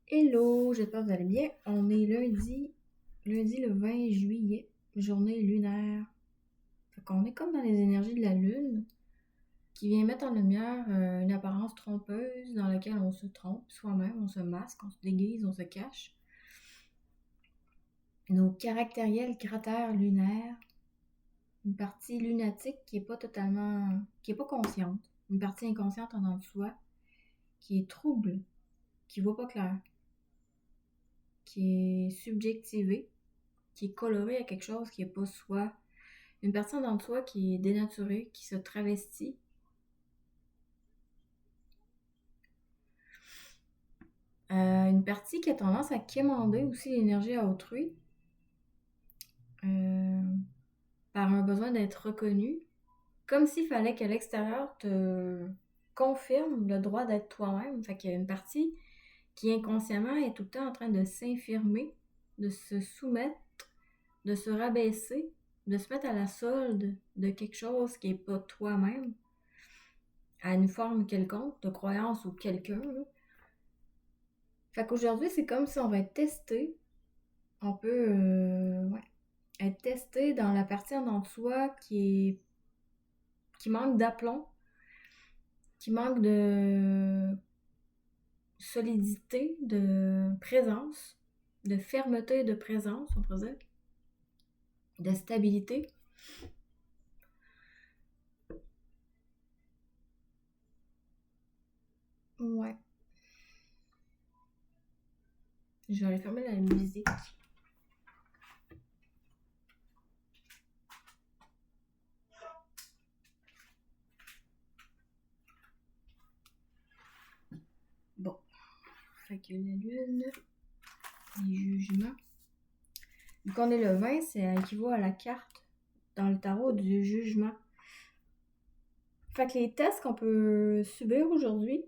Hello, j'espère que vous allez bien. On est lundi le 20 juillet, journée lunaire. Fait qu'on est comme dans les énergies de la lune, qui vient mettre en lumière une apparence trompeuse dans laquelle on se trompe soi-même, on se masque, on se déguise, on se cache. Nos caractériels cratères lunaires, une partie lunatique qui est pas consciente, une partie inconsciente en dedans de soi, qui est trouble, qui voit pas clair, qui est subjectivée, qui est coloré à quelque chose qui n'est pas soi. Une personne en soi qui est dénaturée, qui se travestit. Une partie qui a tendance à quémander aussi l'énergie à autrui par un besoin d'être reconnu, comme s'il fallait que l'extérieur te confirme le droit d'être toi-même. Fait qu'il y a une partie qui inconsciemment est tout le temps en train de s'infirmer, de se soumettre, de se rabaisser, de se mettre à la solde de quelque chose qui n'est pas toi-même, à une forme quelconque de croyance ou quelqu'un. Là. Fait qu'aujourd'hui, c'est comme si on va être testé. On peut être testé dans la partie en dedans de soi qui manque d'aplomb, qui manque de solidité, de présence, de fermeté de présence, on pourrait dire, de stabilité. Ouais. Je vais aller fermer la musique. Bon. Fait que la lune, les jugements. Vu qu'on est le 20, ça équivaut à la carte dans le tarot du jugement. Fait que les tests qu'on peut subir aujourd'hui,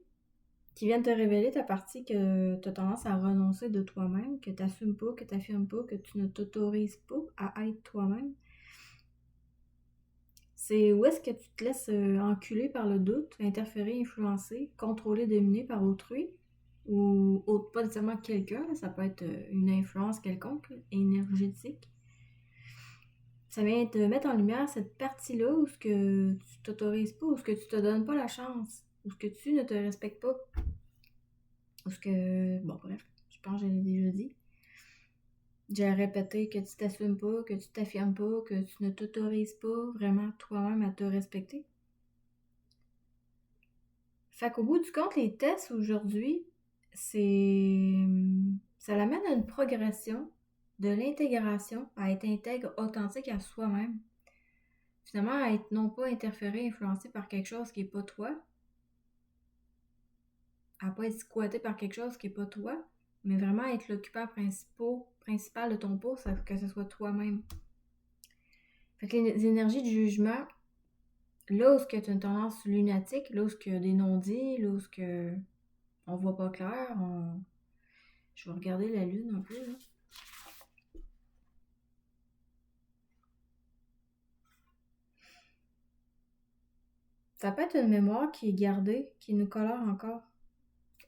qui viennent te révéler ta partie que tu as tendance à renoncer de toi-même, que tu n'assumes pas, que tu n'affirmes pas, que tu ne t'autorises pas à être toi-même. C'est où est-ce que tu te laisses enculer par le doute, interférer, influencer, contrôler, dominer par autrui, ou pas nécessairement quelqu'un, ça peut être une influence quelconque, énergétique. Ça vient te mettre en lumière cette partie-là où ce que tu t'autorises pas, où ce que tu te donnes pas la chance, où ce que tu ne te respectes pas. Parce que, bon, bref, je pense que je l'ai déjà dit. J'ai répété que tu t'assumes pas, que tu t'affirmes pas, que tu ne t'autorises pas vraiment toi-même à te respecter. Fait qu'au bout du compte, les tests aujourd'hui, ça l'amène à une progression de l'intégration, à être intègre, authentique à soi-même. Finalement, à être non pas interféré, influencé par quelque chose qui n'est pas toi, à pas être squatté par quelque chose qui n'est pas toi, mais vraiment être l'occupant principal de ton pot, que ce soit toi-même. Fait que les énergies du jugement, là où tu as une tendance lunatique, là où il y a des non-dits, là où on voit pas clair, je vais regarder la lune un peu, là. Ça peut être une mémoire qui est gardée, qui nous colore encore.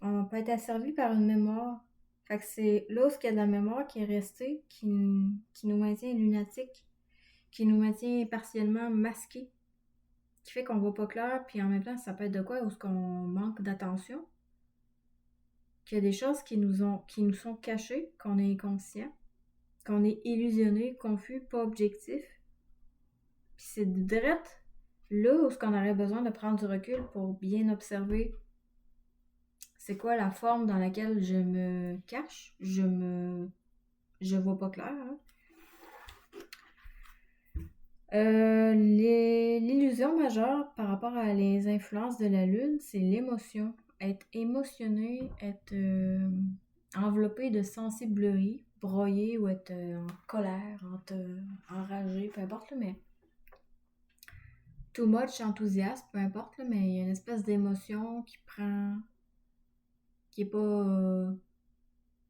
On peut être asservi par une mémoire. Fait que c'est là où il y a de la mémoire qui est restée, qui nous maintient lunatiques, qui nous maintient partiellement masqués, qui fait qu'on voit pas clair, puis en même temps, ça peut être de quoi, où est-ce qu'on manque d'attention, qu'il y a des choses qui nous sont cachées, qu'on est inconscient, qu'on est illusionné, confus, pas objectif. Puis c'est direct là où est-ce qu'on aurait besoin de prendre du recul pour bien observer c'est quoi la forme dans laquelle je me cache, je vois pas clair. Hein? L'illusion majeure par rapport à les influences de la lune, c'est l'émotion. Être émotionné, être enveloppé de sensiblerie, broyé ou être en colère, enragé, peu importe, mais too much enthousiasme, peu importe, mais il y a une espèce d'émotion qui est pas,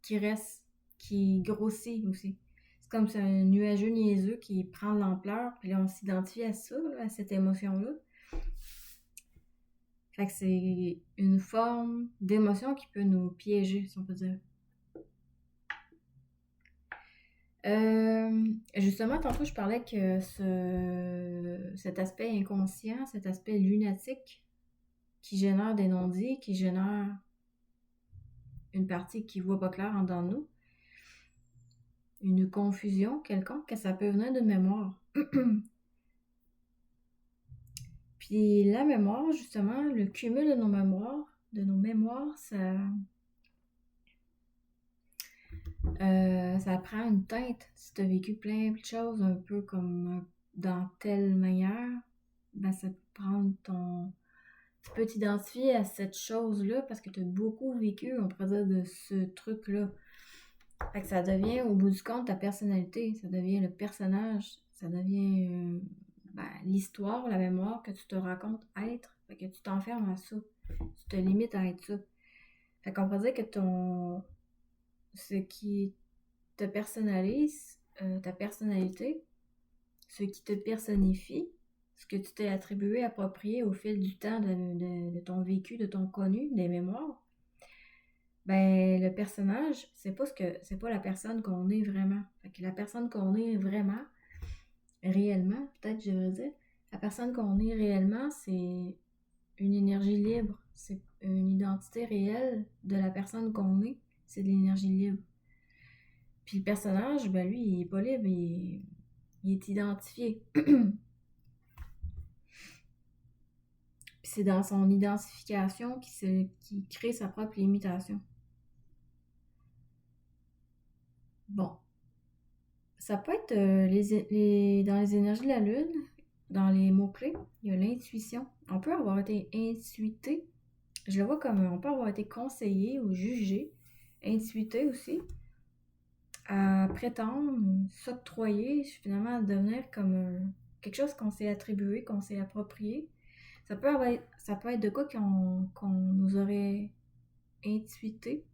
qui reste, qui grossit aussi. C'est comme c'est un nuageux niaiseux qui prend de l'ampleur, puis là on s'identifie à ça, là, à cette émotion-là. Fait que c'est une forme d'émotion qui peut nous piéger, si on peut dire. Justement, tantôt, je parlais que cet aspect inconscient, cet aspect lunatique qui génère des non-dits, qui génère une partie qui voit pas clair en dedans de nous, une confusion quelconque, que ça peut venir d'une mémoire. Puis la mémoire, justement, le cumul de nos mémoires, ça prend une teinte. Si tu as vécu plein de choses, un peu comme dans telle manière, ben ça peut prendre ton... Tu peux t'identifier à cette chose-là parce que tu as beaucoup vécu, on pourrait dire, de ce truc-là. Fait que ça devient, au bout du compte, ta personnalité. Ça devient le personnage. Ça devient l'histoire, la mémoire que tu te racontes être. Fait que tu t'enfermes à ça. Tu te limites à être ça. Fait qu'on pourrait dire que ce qui te personnalise, ta personnalité, ce qui te personnifie, ce que tu t'es attribué, approprié au fil du temps de ton vécu, de ton connu, des mémoires, ben le personnage, c'est pas la personne qu'on est vraiment. Fait que la personne qu'on est vraiment, réellement, peut-être je devrais dire, la personne qu'on est réellement, c'est une énergie libre. C'est une identité réelle de la personne qu'on est. C'est de l'énergie libre. Puis le personnage, ben lui, il est pas libre, il est identifié. Puis c'est dans son identification qui crée sa propre limitation. Bon. Ça peut être dans les énergies de la Lune, dans les mots-clés, il y a l'intuition. On peut avoir été intuité. Je le vois comme on peut avoir été conseillé ou jugé, intuité aussi, à prétendre, s'octroyer, finalement à devenir comme quelque chose qu'on s'est attribué, qu'on s'est approprié. Ça peut être de quoi qu'on nous aurait intuité.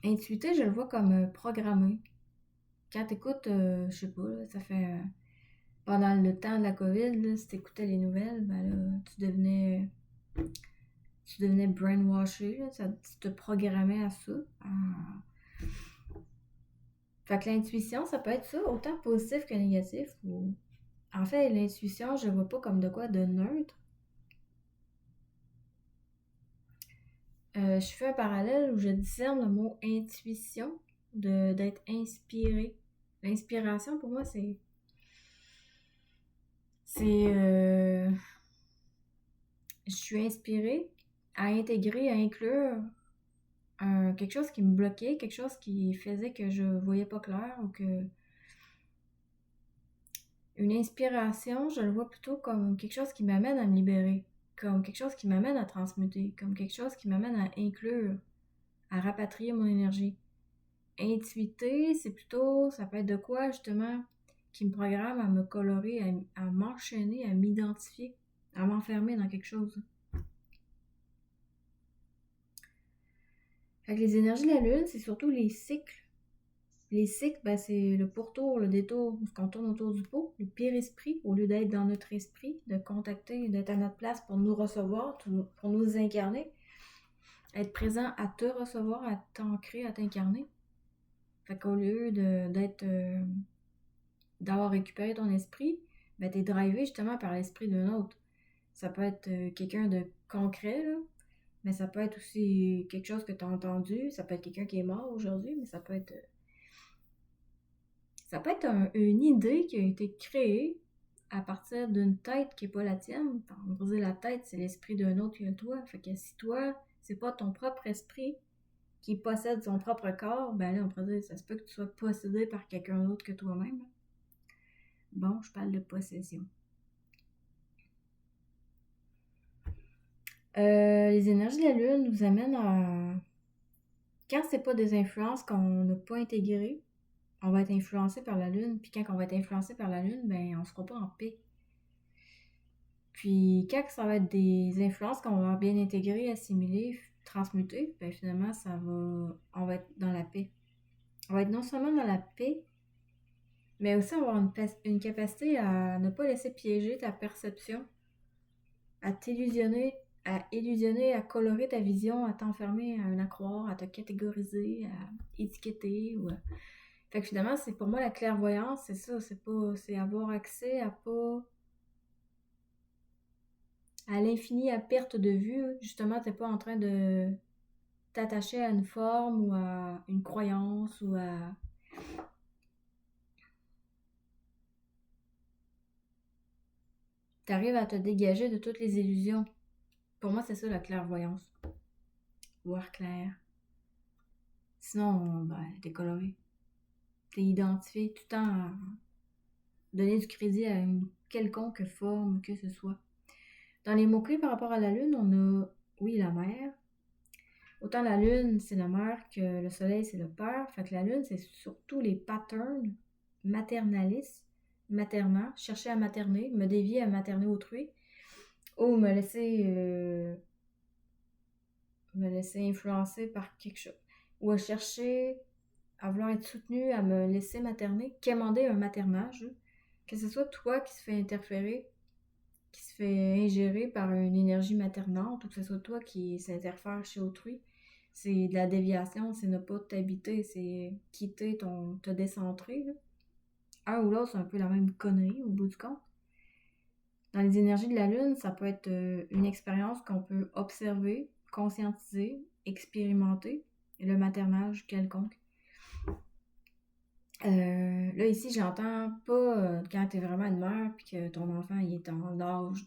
Intuité, je le vois comme programmé. Quand t'écoutes, je sais pas, là, ça fait pendant le temps de la COVID, là, si t'écoutais les nouvelles, ben là, tu devenais brainwashé, là, tu te programmais à ça. Fait que l'intuition, ça peut être ça, autant positif que négatif. En fait, l'intuition, je le vois pas comme de quoi de neutre. Je fais un parallèle où je discerne le mot intuition d'être inspiré. L'inspiration, pour moi, je suis inspirée à intégrer, à inclure quelque chose qui me bloquait, quelque chose qui faisait que je voyais pas clair ou que une inspiration, je le vois plutôt comme quelque chose qui m'amène à me libérer, comme quelque chose qui m'amène à transmuter, comme quelque chose qui m'amène à inclure, à rapatrier mon énergie. Intuité, c'est plutôt, ça peut être de quoi justement qui me programme à me colorer, à m'enchaîner, à m'identifier, à m'enfermer dans quelque chose. Fait que les énergies de la Lune, c'est surtout les cycles. Les cycles, ben, c'est le pourtour, le détour, ce qu'on tourne autour du pot, le périsprit, au lieu d'être dans notre esprit, de contacter, d'être à notre place pour nous recevoir, pour nous incarner, être présent à te recevoir, à t'ancrer, à t'incarner. Fait qu'au lieu d'avoir récupéré ton esprit, ben, t'es drivé justement par l'esprit d'un autre. Ça peut être quelqu'un de concret, là, mais ça peut être aussi quelque chose que tu as entendu, ça peut être quelqu'un qui est mort aujourd'hui, mais ça peut être une idée qui a été créée à partir d'une tête qui n'est pas la tienne. On va dire la tête, c'est l'esprit d'un autre que toi. Fait que si toi, c'est pas ton propre esprit qui possède son propre corps, ben là, on pourrait dire, ça se peut que tu sois possédé par quelqu'un d'autre que toi-même. Bon, je parle de possession. Les énergies de la Lune nous amènent à... Quand c'est pas des influences qu'on n'a pas intégrées, on va être influencé par la Lune. Puis quand on va être influencé par la Lune, ben on sera pas en paix. Puis quand ça va être des influences qu'on va bien intégrer, assimiler, transmuter, ben finalement, on va être dans la paix. On va être non seulement dans la paix, mais aussi on va avoir une capacité à ne pas laisser piéger ta perception, à t'illusionner à illusionner, à colorer ta vision, à t'enfermer, à un accroire, à te catégoriser, à étiqueter. Fait que finalement, c'est pour moi la clairvoyance, c'est ça, c'est avoir accès à pas à l'infini à perte de vue. Justement, t'es pas en train de t'attacher à une forme ou à une croyance ou à... T'arrives à te dégager de toutes les illusions. Pour moi, c'est ça la clairvoyance. Voir clair. Sinon, ben, t'es coloré. T'es identifié tout le temps à donner du crédit à une quelconque forme que ce soit. Dans les mots-clés par rapport à la Lune, on a, oui, la mère. Autant la Lune, c'est la mère que le Soleil, c'est le père. Fait que la Lune, c'est surtout les patterns maternalistes, maternants, chercher à materner, me dévier à materner autrui, ou me laisser influencer par quelque chose, ou à chercher à vouloir être soutenu, à me laisser materner, quémander un maternage, que ce soit toi qui se fait interférer, qui se fait ingérer par une énergie maternante, ou que ce soit toi qui s'interfère chez autrui. C'est de la déviation, c'est ne pas t'habiter, c'est quitter te décentrer. Là. Un ou l'autre, c'est un peu la même connerie au bout du compte. Dans les énergies de la Lune, ça peut être une expérience qu'on peut observer, conscientiser, expérimenter, le maternage quelconque. Là, ici, j'entends pas quand t'es vraiment une mère puis que ton enfant il est en âge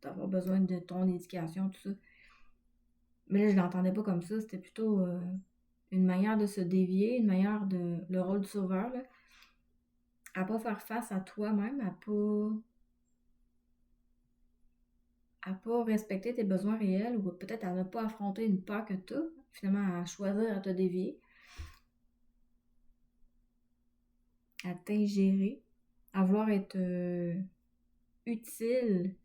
d'avoir besoin de ton éducation, tout ça. Mais là, je l'entendais pas comme ça. C'était plutôt une manière de se dévier, une manière de... le rôle du sauveur, là, à pas faire face à toi-même, à pas respecter tes besoins réels ou peut-être à ne pas affronter une peur que t'as, finalement à choisir à te dévier, à t'ingérer, à vouloir être utile,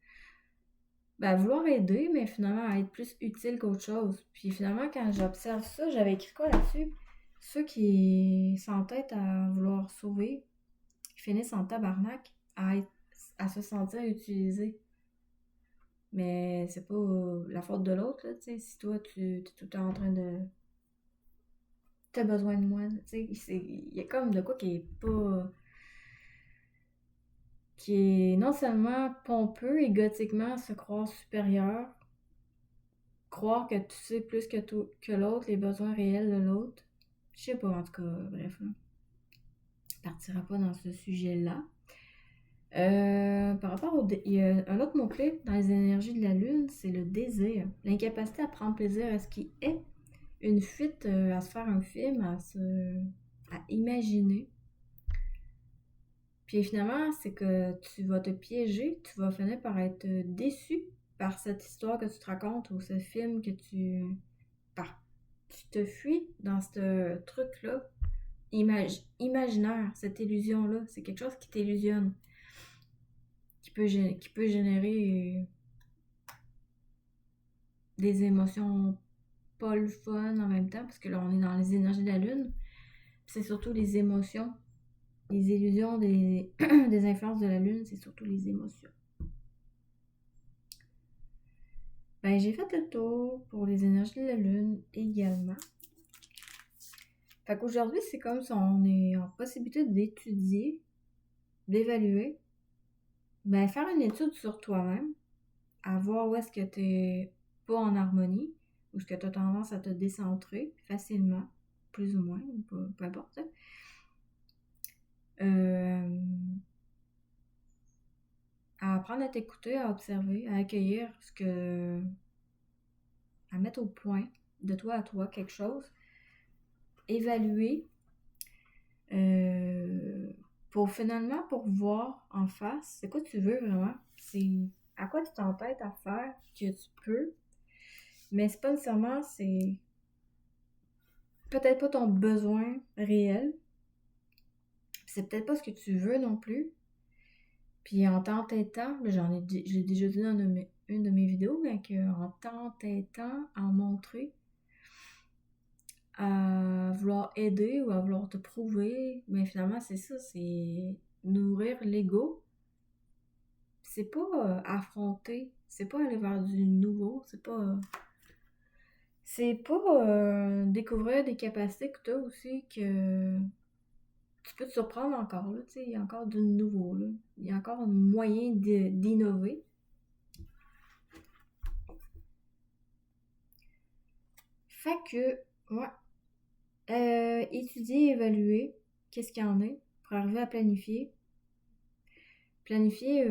ben, vouloir aider, mais finalement à être plus utile qu'autre chose. Puis finalement, quand j'observe ça, j'avais écrit quoi là-dessus? Ceux qui s'entêtent à vouloir sauver, qui finissent en tabarnak, à se sentir utilisés. Mais c'est pas la faute de l'autre, là, tu sais. Si toi, tu es tout le temps en train de... T'as besoin de moi, tu sais. Il y a comme de quoi qui est pas... Qui est non seulement pompeux, égotiquement, se croire supérieur, croire que tu sais plus que l'autre, les besoins réels de l'autre. Je sais pas, en tout cas, bref. Là. Je partirai pas dans ce sujet-là. Par rapport il y a un autre mot-clé dans les énergies de la Lune, c'est le désir. L'incapacité à prendre plaisir à ce qui est. Une fuite à se faire un film, à imaginer. Puis finalement, c'est que tu vas te piéger, tu vas finir par être déçu par cette histoire que tu te racontes ou ce film que tu te fuis dans ce truc-là, imaginaire, cette illusion-là. C'est quelque chose qui t'illusionne, qui peut générer des émotions pas le fun en même temps, parce que là, on est dans les énergies de la Lune. C'est surtout les émotions, les illusions des influences de la Lune, c'est surtout les émotions. Ben, j'ai fait le tour pour les énergies de la Lune également. Fait qu'aujourd'hui, c'est comme si on est en possibilité d'étudier, d'évaluer, ben faire une étude sur toi-même, à voir où est-ce que tu n'es pas en harmonie, où est-ce que tu as tendance à te décentrer facilement, plus ou moins, peu importe. À apprendre à t'écouter, à observer, à accueillir à mettre au point de toi à toi quelque chose, évaluer, pour voir en face, c'est quoi tu veux vraiment, c'est à quoi tu t'entêtes à faire que tu peux, mais c'est pas nécessairement, c'est peut-être pas ton besoin réel, c'est peut-être pas ce que tu veux non plus, puis en t'entêtant, j'ai déjà dit dans une de mes vidéos, mais qu'en t'entêtant à montrer, à vouloir aider ou à vouloir te prouver, mais finalement c'est ça, c'est nourrir l'ego. c'est pas affronter, c'est pas aller vers du nouveau, c'est pas découvrir des capacités que tu as aussi que tu peux te surprendre encore, là, tu sais, il y a encore du nouveau, là. Il y a encore un moyen d'innover. Fait que, ouais, étudier, évaluer, qu'est-ce qu'il y en a pour arriver à planifier. Planifier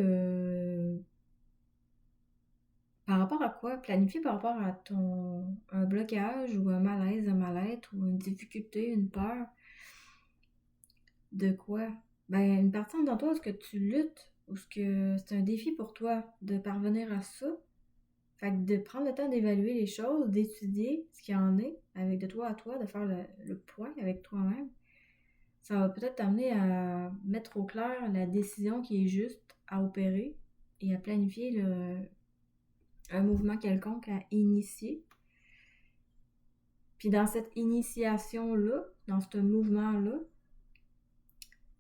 par rapport à quoi? Planifier par rapport à un blocage ou un malaise, un mal-être ou une difficulté, une peur. De quoi? Ben, une partie dans toi, est-ce que tu luttes ou est-ce que c'est un défi pour toi de parvenir à ça? Fait que de prendre le temps d'évaluer les choses, d'étudier ce qu'il y en est avec de toi à toi, de faire le point avec toi-même, ça va peut-être t'amener à mettre au clair la décision qui est juste à opérer et à planifier un mouvement quelconque à initier. Puis dans cette initiation-là, dans ce mouvement-là,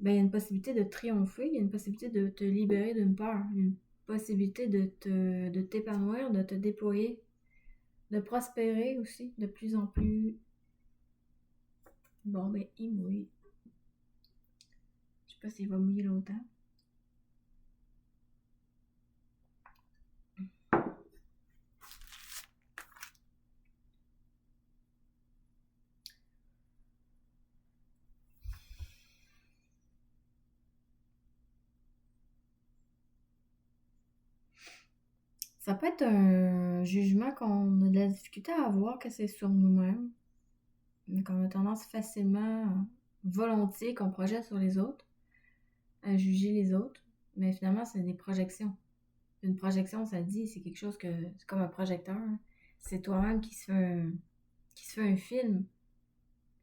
ben, il y a une possibilité de triompher, il y a une possibilité de te libérer d'une peur, une possibilité de t'épanouir, de te déployer, de prospérer aussi de plus en plus. Bon, ben, il mouille. Je sais pas s'il va mouiller longtemps. Ça peut être un jugement qu'on a de la difficulté à avoir que c'est sur nous-mêmes, mais qu'on a tendance facilement, volontiers, qu'on projette sur les autres, à juger les autres. Mais finalement, c'est des projections. Une projection, ça dit, c'est quelque chose que. C'est comme un projecteur, hein. C'est toi-même qui se fait un film,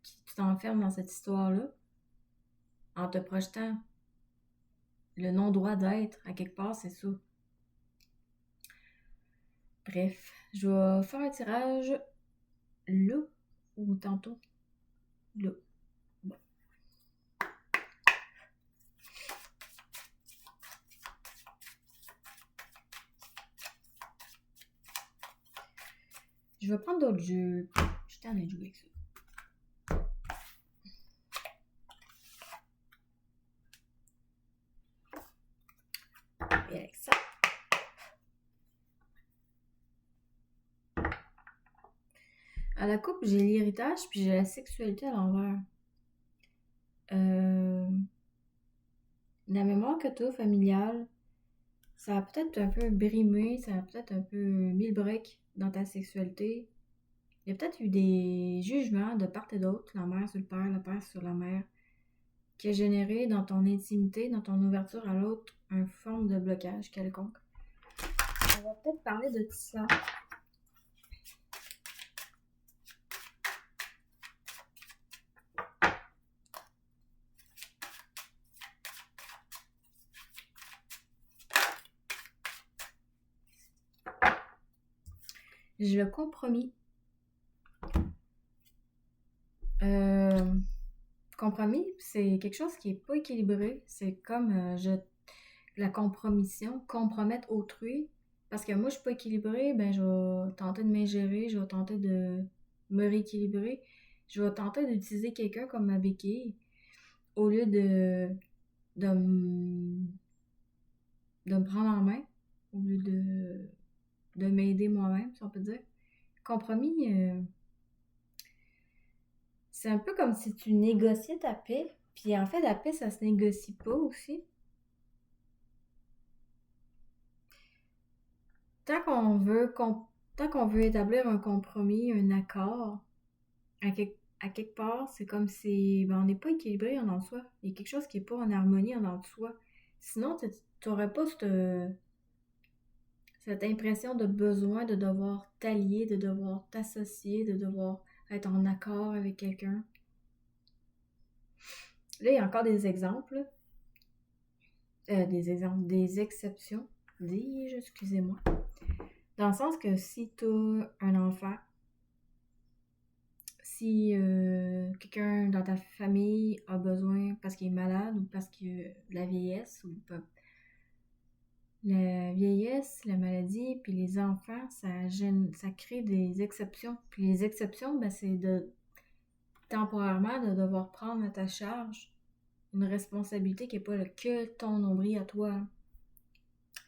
qui tu t'enfermes dans cette histoire-là, en te projetant. Le non-droit d'être, à quelque part, c'est ça. Bref, je vais faire un tirage là ou tantôt. Là. Bon. Je vais prendre d'autres jeux. Je t'en ai joué avec ça. Et avec ça. À la coupe, j'ai l'héritage puis j'ai la sexualité à l'envers. La mémoire que tu as familiale, ça a peut-être un peu brimé, ça a peut-être un peu mis le break dans ta sexualité. Il y a peut-être eu des jugements de part et d'autre, la mère sur le père, le père sur la mère, qui a généré dans ton intimité, dans ton ouverture à l'autre, une forme de blocage quelconque. On va peut-être parler de tout ça. Le compromis. Compromis, c'est quelque chose qui est pas équilibré. C'est comme la compromission, compromettre autrui. Parce que moi, je suis pas équilibrée, ben je vais tenter de m'ingérer, je vais tenter de me rééquilibrer. Je vais tenter d'utiliser quelqu'un comme ma béquille au lieu de, m- de me prendre en main, au lieu de m'aider moi-même, si on peut dire. Compromis, c'est un peu comme si tu négociais ta paix. Puis en fait, la paix, ça se négocie pas aussi. Tant qu'on veut, tant qu'on veut établir un compromis, un accord, à quelque part, c'est comme si ben, on n'est pas équilibré en dedans de soi. Il y a quelque chose qui n'est pas en harmonie en dedans de soi. Sinon, tu n'aurais pas cette impression de besoin de devoir t'allier, de devoir t'associer, de devoir être en accord avec quelqu'un. Là, il y a encore des exemples. Des exceptions. Dis-je, excusez-moi. Dans le sens que si tu as un enfant, si quelqu'un dans ta famille a besoin parce qu'il est malade ou parce qu'il a de la vieillesse ou la vieillesse, la maladie, puis les enfants, ça crée des exceptions. Puis les exceptions, ben, c'est temporairement de devoir prendre à ta charge une responsabilité qui n'est pas que ton nombril à toi.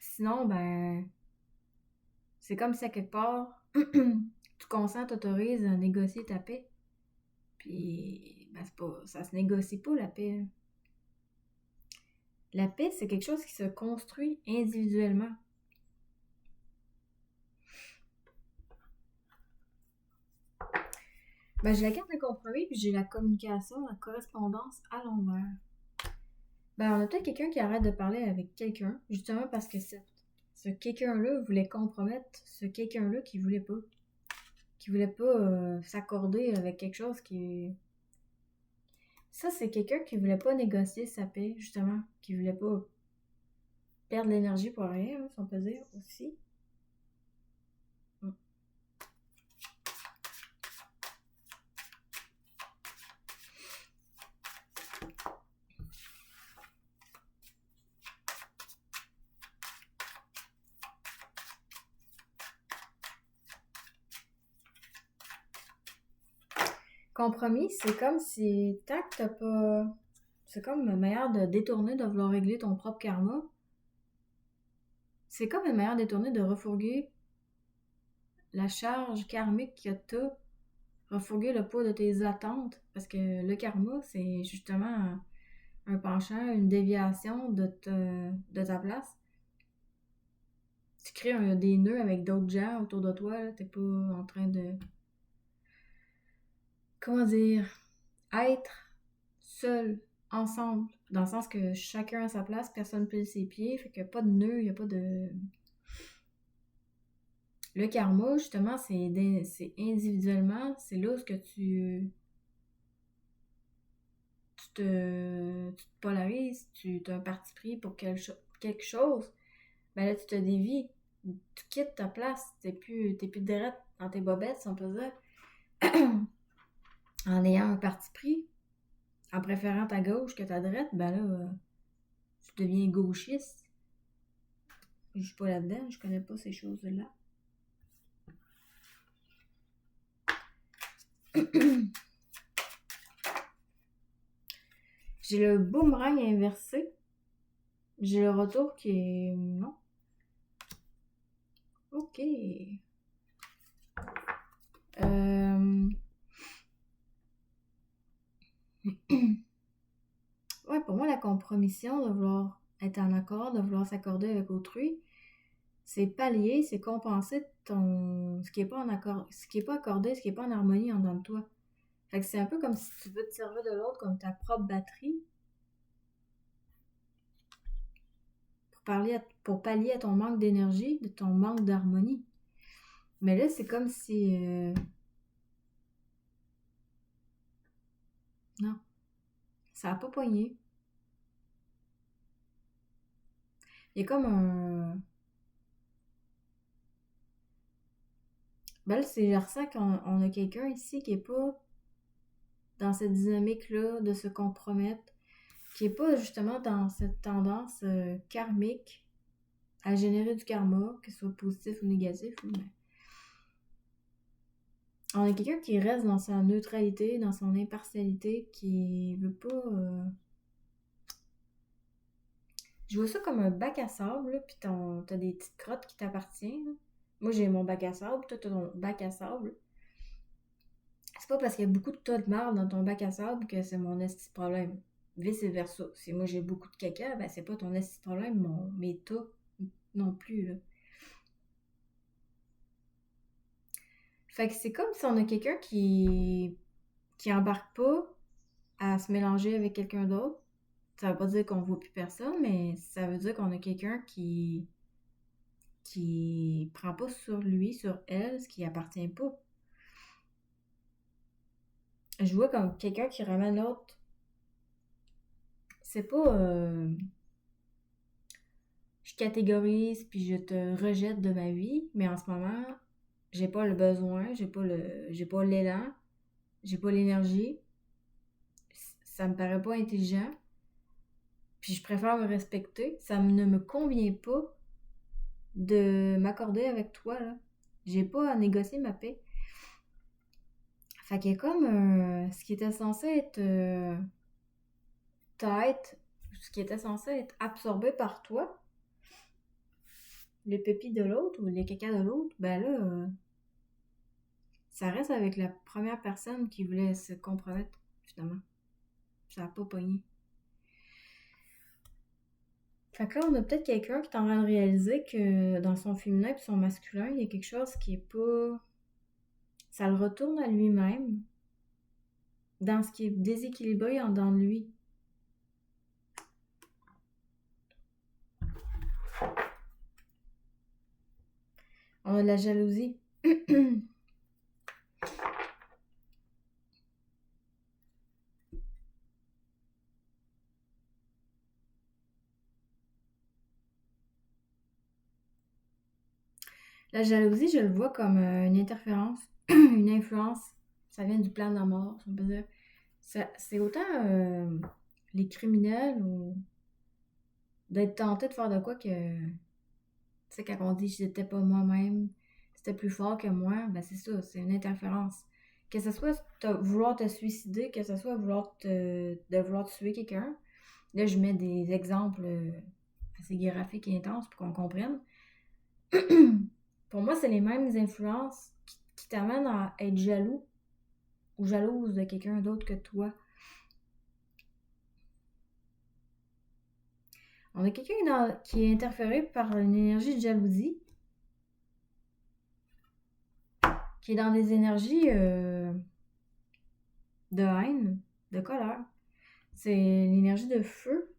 Sinon, ben, c'est comme si à quelque part, tu consens, t'autorises à négocier ta paix. Puis, ben, ça se négocie pas, la paix. La paix, c'est quelque chose qui se construit individuellement. Ben, j'ai la carte de compromis, puis j'ai la communication, la correspondance à l'envers. Ben, on a peut-être quelqu'un qui arrête de parler avec quelqu'un, justement parce que ce quelqu'un-là voulait compromettre ce quelqu'un-là qui voulait pas. Qui voulait pas s'accorder avec quelque chose qui... Ça, c'est quelqu'un qui voulait pas négocier sa paix, justement. Qui voulait pas perdre l'énergie pour rien, si on peut dire, aussi. Compromis, c'est comme si tant que t'as pas... C'est comme une manière de détourner, de vouloir régler ton propre karma. C'est comme une manière détournée de refourguer la charge karmique que t'as, refourguer le poids de tes attentes. Parce que le karma, c'est justement un penchant, une déviation de ta place. Tu crées des nœuds avec d'autres gens autour de toi, là, t'es pas en train de... Comment dire? Être seul, ensemble, dans le sens que chacun à sa place, personne pile ses pieds, fait qu'il n'y a pas de nœud, il n'y a pas de... Le karma, justement, c'est individuellement, c'est là où que tu te polarises, tu as un parti pris pour quelque chose, ben là, tu te dévies, tu quittes ta place, t'es plus direct dans tes bobettes, si on peut dire, en ayant un parti pris, en préférant ta gauche que ta droite, ben là, tu deviens gauchiste. Je suis pas là-dedans, je connais pas ces choses-là. J'ai le boomerang inversé. J'ai le retour qui est... Non. Ok. Ouais, pour moi, la compromission, de vouloir être en accord, de vouloir s'accorder avec autrui, c'est pallier, c'est compenser ce qui est pas en accord, ce qui est pas accordé, ce qui est pas en harmonie en dedans de toi. Fait que c'est un peu comme si tu veux te servir de l'autre comme ta propre batterie pour pallier à ton manque d'énergie, de ton manque d'harmonie. Mais là, c'est comme si... Non, ça a pas poigné. Il y a comme un... Ben là, je ressens qu'on a quelqu'un ici qui est pas dans cette dynamique-là de se compromettre, qui est pas justement dans cette tendance karmique à générer du karma, que ce soit positif ou négatif. Mais... On a quelqu'un qui reste dans sa neutralité, dans son impartialité, qui veut pas... Je vois ça comme un bac à sable, là, puis t'as des petites crottes qui t'appartiennent. Là. Moi, j'ai mon bac à sable, toi, t'as ton bac à sable. C'est pas parce qu'il y a beaucoup de tas de marde dans ton bac à sable que c'est mon esti de problème. Vice versa. Si moi j'ai beaucoup de caca, ben c'est pas ton esti de problème, mes tas non plus, là. Fait que c'est comme si on a quelqu'un qui embarque pas à se mélanger avec quelqu'un d'autre. Ça veut pas dire qu'on voit plus personne, mais ça veut dire qu'on a quelqu'un qui prend pas sur lui, sur elle, ce qui appartient pas. Je vois comme quelqu'un qui ramène l'autre. C'est pas... je catégorise puis je te rejette de ma vie, mais en ce moment, j'ai pas le besoin, j'ai pas l'élan, j'ai pas l'énergie. Ça me paraît pas intelligent. Puis je préfère me respecter. Ça ne me convient pas de m'accorder avec toi, là. J'ai pas à négocier ma paix. Fait qu'il y a comme ce qui était censé être ce qui était censé être absorbé par toi, le pépi de l'autre ou les caca de l'autre, ben là, ça reste avec la première personne qui voulait se compromettre, finalement. Ça a pas pogné. Fait que là, on a peut-être quelqu'un qui est en train de réaliser que dans son féminin et son masculin, il y a quelque chose qui est pas... Ça le retourne à lui-même, dans ce qui est déséquilibré en dedans de lui. On a de la jalousie. La jalousie, je le vois comme une interférence, une influence. Ça vient du plan de la mort, on peut dire. C'est autant les criminels ou d'être tenté de faire de quoi que... Tu sais, quand on dit j'étais pas moi-même, c'était plus fort que moi, ben c'est ça, c'est une interférence. Que ce soit vouloir te suicider, que ce soit de vouloir tuer quelqu'un. Là, je mets des exemples assez graphiques et intenses pour qu'on comprenne. Pour moi, c'est les mêmes influences qui t'amènent à être jaloux ou jalouse de quelqu'un d'autre que toi. On a quelqu'un qui est interféré par une énergie de jalousie, qui est dans des énergies de haine, de colère. C'est l'énergie de feu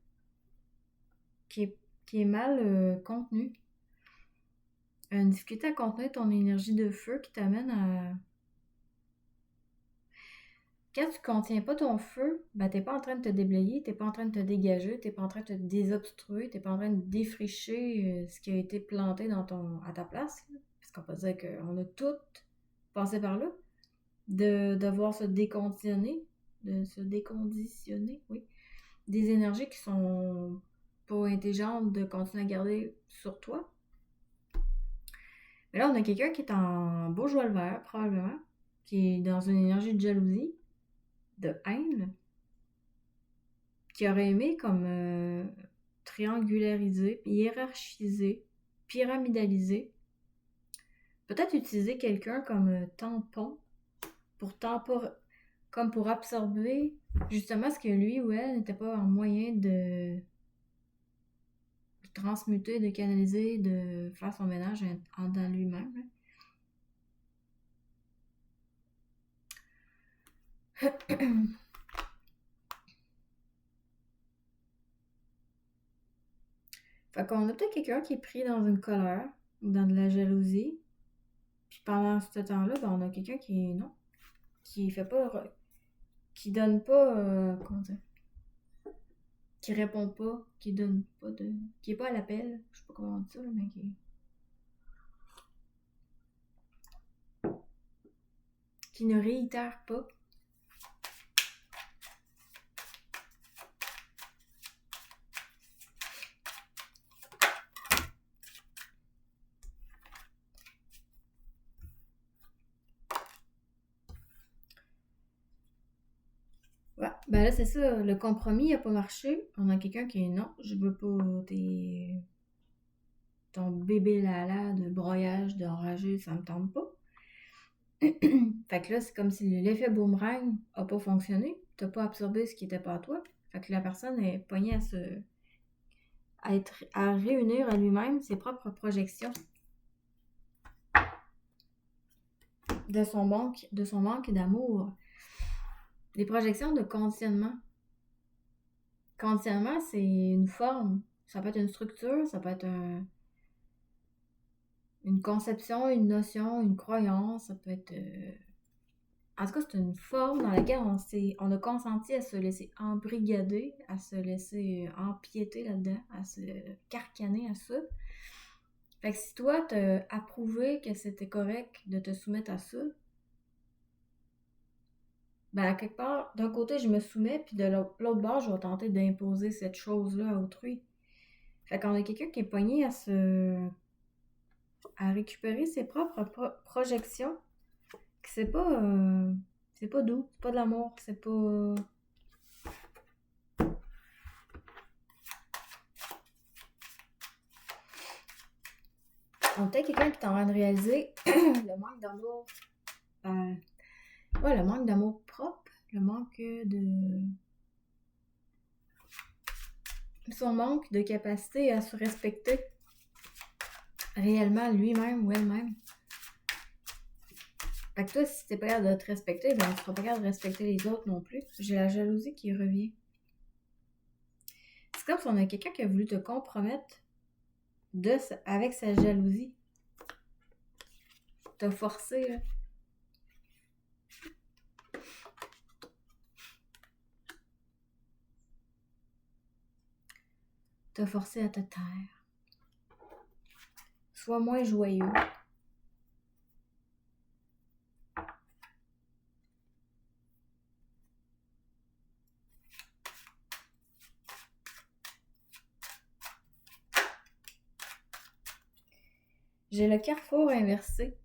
qui est mal contenue. Une difficulté à contenir ton énergie de feu qui t'amène à... Quand tu contiens pas ton feu, ben t'es pas en train de te déblayer, t'es pas en train de te dégager, t'es pas en train de te désobstruer, t'es pas en train de défricher ce qui a été planté à ta place. Là. Parce qu'on peut dire qu'on a toutes passé par là. De devoir se déconditionner, oui. Des énergies qui sont pas intelligentes de continuer à garder sur toi. Mais là, on a quelqu'un qui est en bourgeois le vert, probablement, qui est dans une énergie de jalousie, de haine, qui aurait aimé comme triangulariser, hiérarchiser, pyramidaliser. Peut-être utiliser quelqu'un comme tampon comme pour absorber justement ce que lui ou elle n'était pas en moyen de transmuter, de canaliser, de faire son ménage dans lui-même. Fait qu'on a peut-être quelqu'un qui est pris dans une colère ou dans de la jalousie. Puis pendant ce temps-là, ben on a quelqu'un qui non, qui fait pas, qui donne pas, comment dire, qui répond pas, qui donne pas de, qui est pas à l'appel. Je sais pas comment on dit ça, là, mais qui ne réitère pas. Ouais, ben là, c'est ça. Le compromis n'a pas marché. On a quelqu'un qui est non, je veux pas ton bébé lala de broyage, d'enragé, ça me tente pas. Fait que là, c'est comme si l'effet boomerang a pas fonctionné. T'as pas absorbé ce qui était pas à toi. Fait que la personne est poignée à réunir à lui-même ses propres projections de son manque d'amour. Des projections de conditionnement. Conditionnement, c'est une forme. Ça peut être une structure, ça peut être une conception, une notion, une croyance, ça peut être... En tout cas, c'est une forme dans laquelle on a consenti à se laisser embrigader, à se laisser empiéter là-dedans, à se carcaner à ça. Fait que si toi, t'as approuvé que c'était correct de te soumettre à ça, ben à quelque part, d'un côté, je me soumets, puis de l'autre bord, je vais tenter d'imposer cette chose-là à autrui. Fait qu'on a quelqu'un qui est pogné à récupérer ses propres projections. Que c'est pas doux, c'est pas de l'amour, c'est pas... Peut-être quelqu'un qui est en train de réaliser le manque d'amour. Ouais, le manque d'amour propre, le manque de... son manque de capacité à se respecter réellement lui-même ou elle-même. Fait que toi, si t'es pas capable de te respecter, ben tu seras pas capable de respecter les autres non plus. J'ai la jalousie qui revient. C'est comme si on a quelqu'un qui a voulu te compromettre avec sa jalousie. T'as forcé, là. T'as forcé à te taire. Sois moins joyeux. J'ai le carrefour inversé.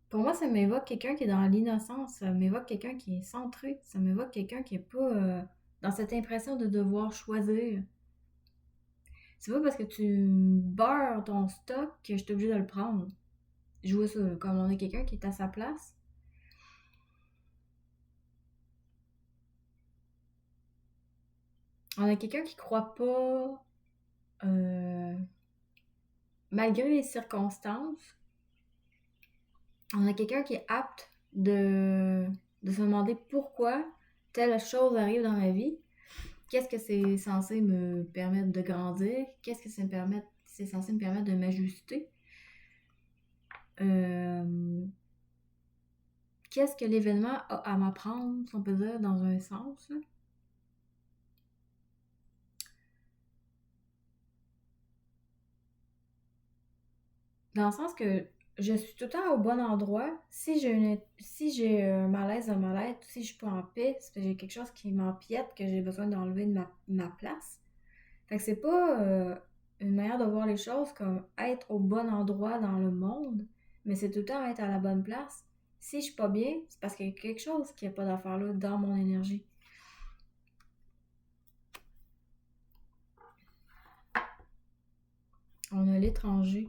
Pour moi, ça m'évoque quelqu'un qui est dans l'innocence. Ça m'évoque quelqu'un qui est centré. Ça m'évoque quelqu'un qui est pas dans cette impression de devoir choisir. C'est pas parce que tu beurres ton stock que je suis obligée de le prendre. Je vois ça, là, comme on a quelqu'un qui est à sa place. On a quelqu'un qui croit pas, malgré les circonstances, on a quelqu'un qui est apte de se demander pourquoi telle chose arrive dans ma vie. Qu'est-ce que c'est censé me permettre de grandir? Qu'est-ce que c'est censé me permettre de m'ajuster? Qu'est-ce que l'événement a à m'apprendre, si on peut dire, dans un sens? Là? Dans le sens que je suis tout le temps au bon endroit. Si j'ai un malaise, un mal-être, si je suis pas en paix, c'est que j'ai quelque chose qui m'empiète, que j'ai besoin d'enlever de ma place. Fait que c'est pas une manière de voir les choses comme être au bon endroit dans le monde, mais c'est tout le temps être à la bonne place. Si je suis pas bien, c'est parce qu'il y a quelque chose qui n'a pas d'affaire là dans mon énergie. On a l'étranger.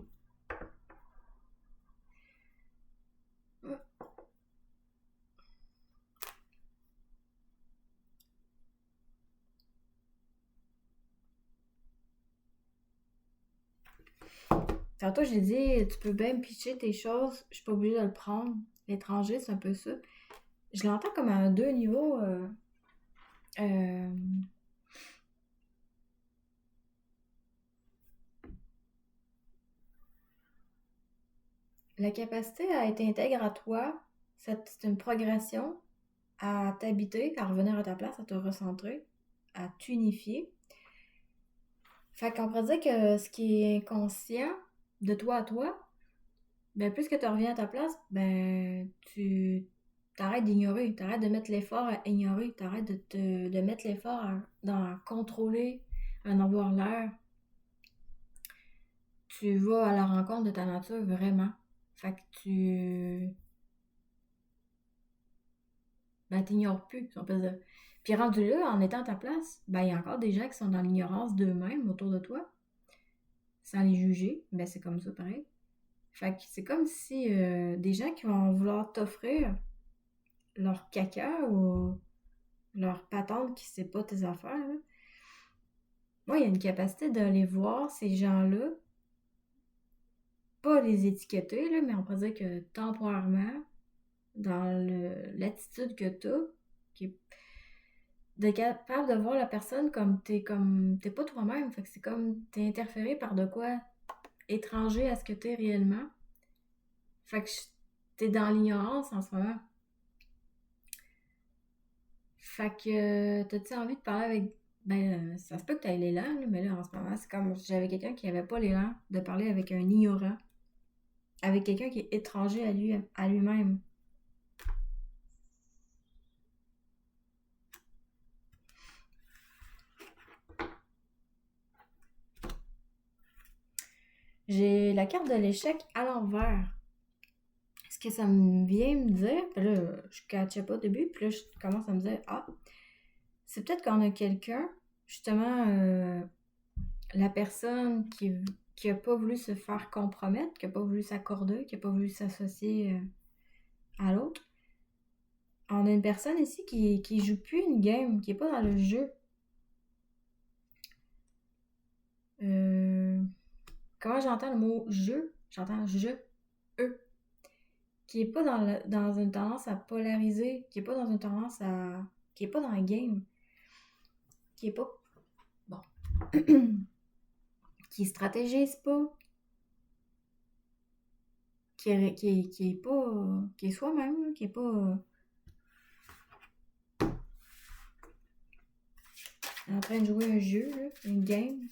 Tantôt, j'ai dit, tu peux bien me pitcher tes choses, je suis pas obligée de le prendre. L'étranger, c'est un peu ça. Je l'entends comme à deux niveaux. Euh, la capacité à être intègre à toi, c'est une progression à t'habiter, à revenir à ta place, à te recentrer, à t'unifier. Fait qu'on pourrait dire que ce qui est inconscient de toi à toi, ben plus que tu reviens à ta place, ben tu t'arrêtes d'ignorer, t'arrêtes de mettre l'effort à ignorer, t'arrêtes de mettre l'effort dans contrôler, à en avoir l'air. Tu vas à la rencontre de ta nature vraiment. Fait que ben t'ignores plus, si on peut dire. Puis rendu là, en étant à ta place, ben il y a encore des gens qui sont dans l'ignorance d'eux-mêmes autour de toi, sans les juger, ben c'est comme ça pareil. Fait que c'est comme si des gens qui vont vouloir t'offrir leur caca ou leur patente qui sait pas tes affaires, là. Moi, il y a une capacité d'aller voir ces gens-là, pas les étiqueter, là, mais on peut dire que temporairement, dans l'attitude que t'as, qui est d'être capable de voir la personne comme t'es pas toi-même. Fait que c'est comme t'es interféré par de quoi étranger à ce que t'es réellement. Fait que t'es dans l'ignorance en ce moment. Fait que t'as-tu envie de parler avec. Ben, ça se peut que t'aies l'élan, là, mais là, en ce moment, c'est comme si j'avais quelqu'un qui avait pas l'élan de parler avec un ignorant, avec quelqu'un qui est étranger à lui-même. J'ai la carte de l'échec à l'envers. Ce que ça me vient me dire, puis là, je ne catchais pas au début, puis là, je commence à me dire, ah, c'est peut-être qu'on a quelqu'un, justement, la personne qui a pas voulu se faire compromettre, qui a pas voulu s'accorder, qui a pas voulu s'associer à l'autre. On a une personne ici qui joue plus une game, qui est pas dans le jeu. Euh, Comment j'entends le mot jeu? J'entends jeu, eux. Qui est pas dans une tendance à polariser, qui est pas dans une tendance à. Qui est pas dans la game, qui est pas. Bon. Qui stratégise pas, qui est pas. Qui est soi-même, qui est pas. En train de jouer un jeu, là, une game.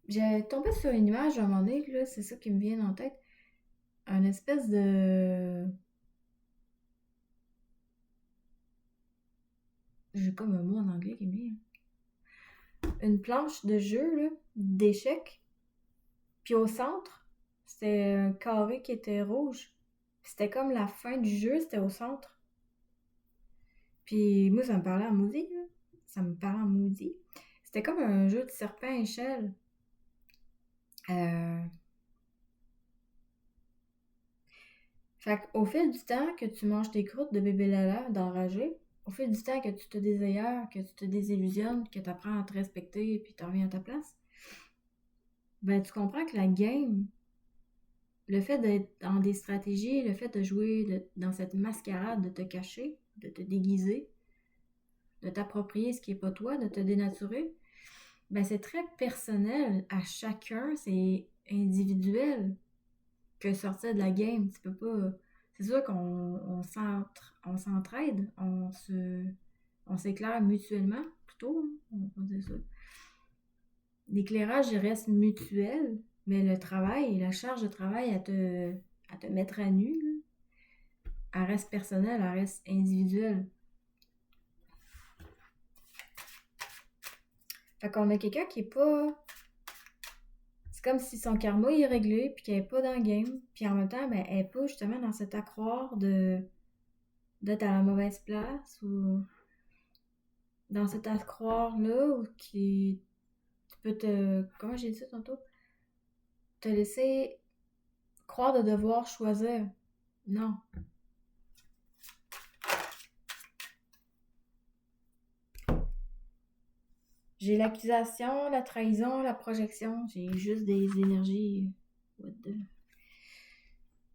J'ai tombé sur une image à un moment donné, là, c'est ça qui me vient en tête. Un espèce de. J'ai comme un mot en anglais qui me vient. Une planche de jeu, là, d'échecs. Puis au centre, c'était un carré qui était rouge. C'était comme la fin du jeu, c'était au centre. Puis moi, ça me parlait en maudit, là. Ça me parlait en maudit. C'était comme un jeu de serpent-échelle. Euh... Fait qu'au fil du temps que tu manges tes croûtes de bébé Lala d'enragé, au fil du temps que tu te désailleurs, que tu te désillusionnes, que tu apprends à te respecter puis tu reviens à ta place, ben tu comprends que la game, le fait d'être dans des stratégies, le fait de jouer dans cette mascarade, de te cacher, de te déguiser, de t'approprier ce qui est pas toi, de te dénaturer, ben c'est très personnel à chacun, c'est individuel que sortir de la game. Tu peux pas. C'est sûr qu'on s'entraide, on s'éclaire mutuellement, plutôt, hein, on va dire ça. L'éclairage, il reste mutuel, mais le travail, la charge de travail à te mettre à nu, là, elle reste personnelle, elle reste individuelle. Fait qu'on a quelqu'un qui est pas. C'est comme si son karma est réglé, puis qu'elle est pas dans le game, puis en même temps, ben, elle est pas justement dans cet accroire d'être à la mauvaise place, ou dans cet accroire-là, où tu peux te. Comment j'ai dit ça tantôt? Te laisser croire de devoir choisir. Non. J'ai l'accusation, la trahison, la projection. J'ai juste des énergies. What the...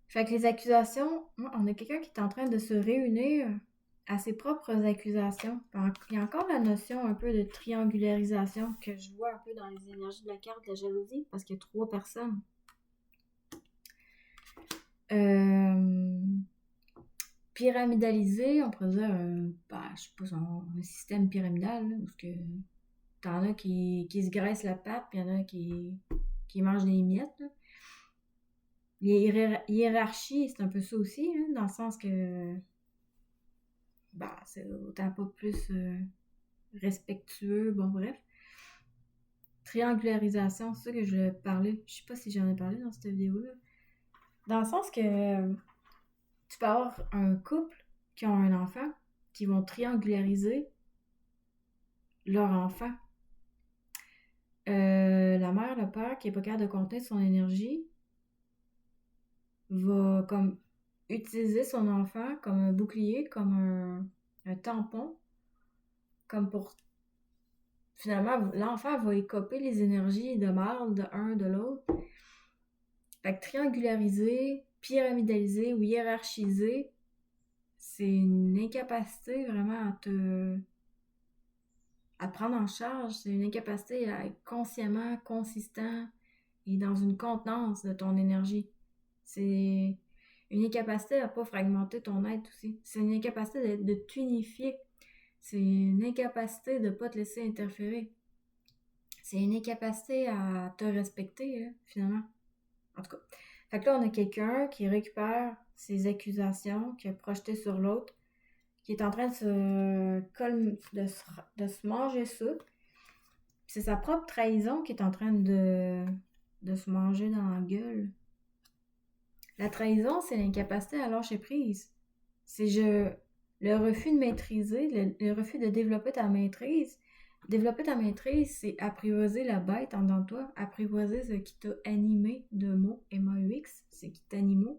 Fait que les accusations, on a quelqu'un qui est en train de se réunir à ses propres accusations. Il y a encore la notion un peu de triangularisation que je vois un peu dans les énergies de la carte de la jalousie, parce qu'il y a 3 personnes. Pyramidalisé, on pourrait dire, je sais pas, un système pyramidal, là, où t'en as qui se graissent la patte, puis il y en a qui mangent des miettes. Là. Hiérarchie, c'est un peu ça aussi, là, dans le sens que c'est autant pas plus respectueux, bon bref. Triangularisation, c'est ça que je parlais. Je sais pas si j'en ai parlé dans cette vidéo-là. Dans le sens que tu peux avoir un couple qui ont un enfant, qui vont triangulariser leur enfant. La mère, le père, qui est pas capable de contenir son énergie, va comme utiliser son enfant comme un bouclier, comme un tampon, comme pour... Finalement, l'enfant va écoper les énergies de mâle de un, de l'autre. Fait que triangulariser, pyramidaliser ou hiérarchiser, c'est une incapacité vraiment à te prendre en charge. C'est une incapacité à être consciemment, consistant et dans une contenance de ton énergie. C'est une incapacité à ne pas fragmenter ton être aussi. C'est une incapacité de t'unifier. C'est une incapacité de ne pas te laisser interférer. C'est une incapacité à te respecter, hein, finalement. En tout cas. Fait que là, on a quelqu'un qui récupère ses accusations, qui a projeté sur l'autre, qui est en train de se manger ça. C'est sa propre trahison qui est en train de se manger dans la gueule. La trahison, c'est l'incapacité à lâcher prise. C'est le refus de maîtriser, le refus de développer ta maîtrise. Développer ta maîtrise, c'est apprivoiser la bête en dedans de toi, apprivoiser ce qui t'a animé de mots, M-A-U-X, c'est qui t'anime.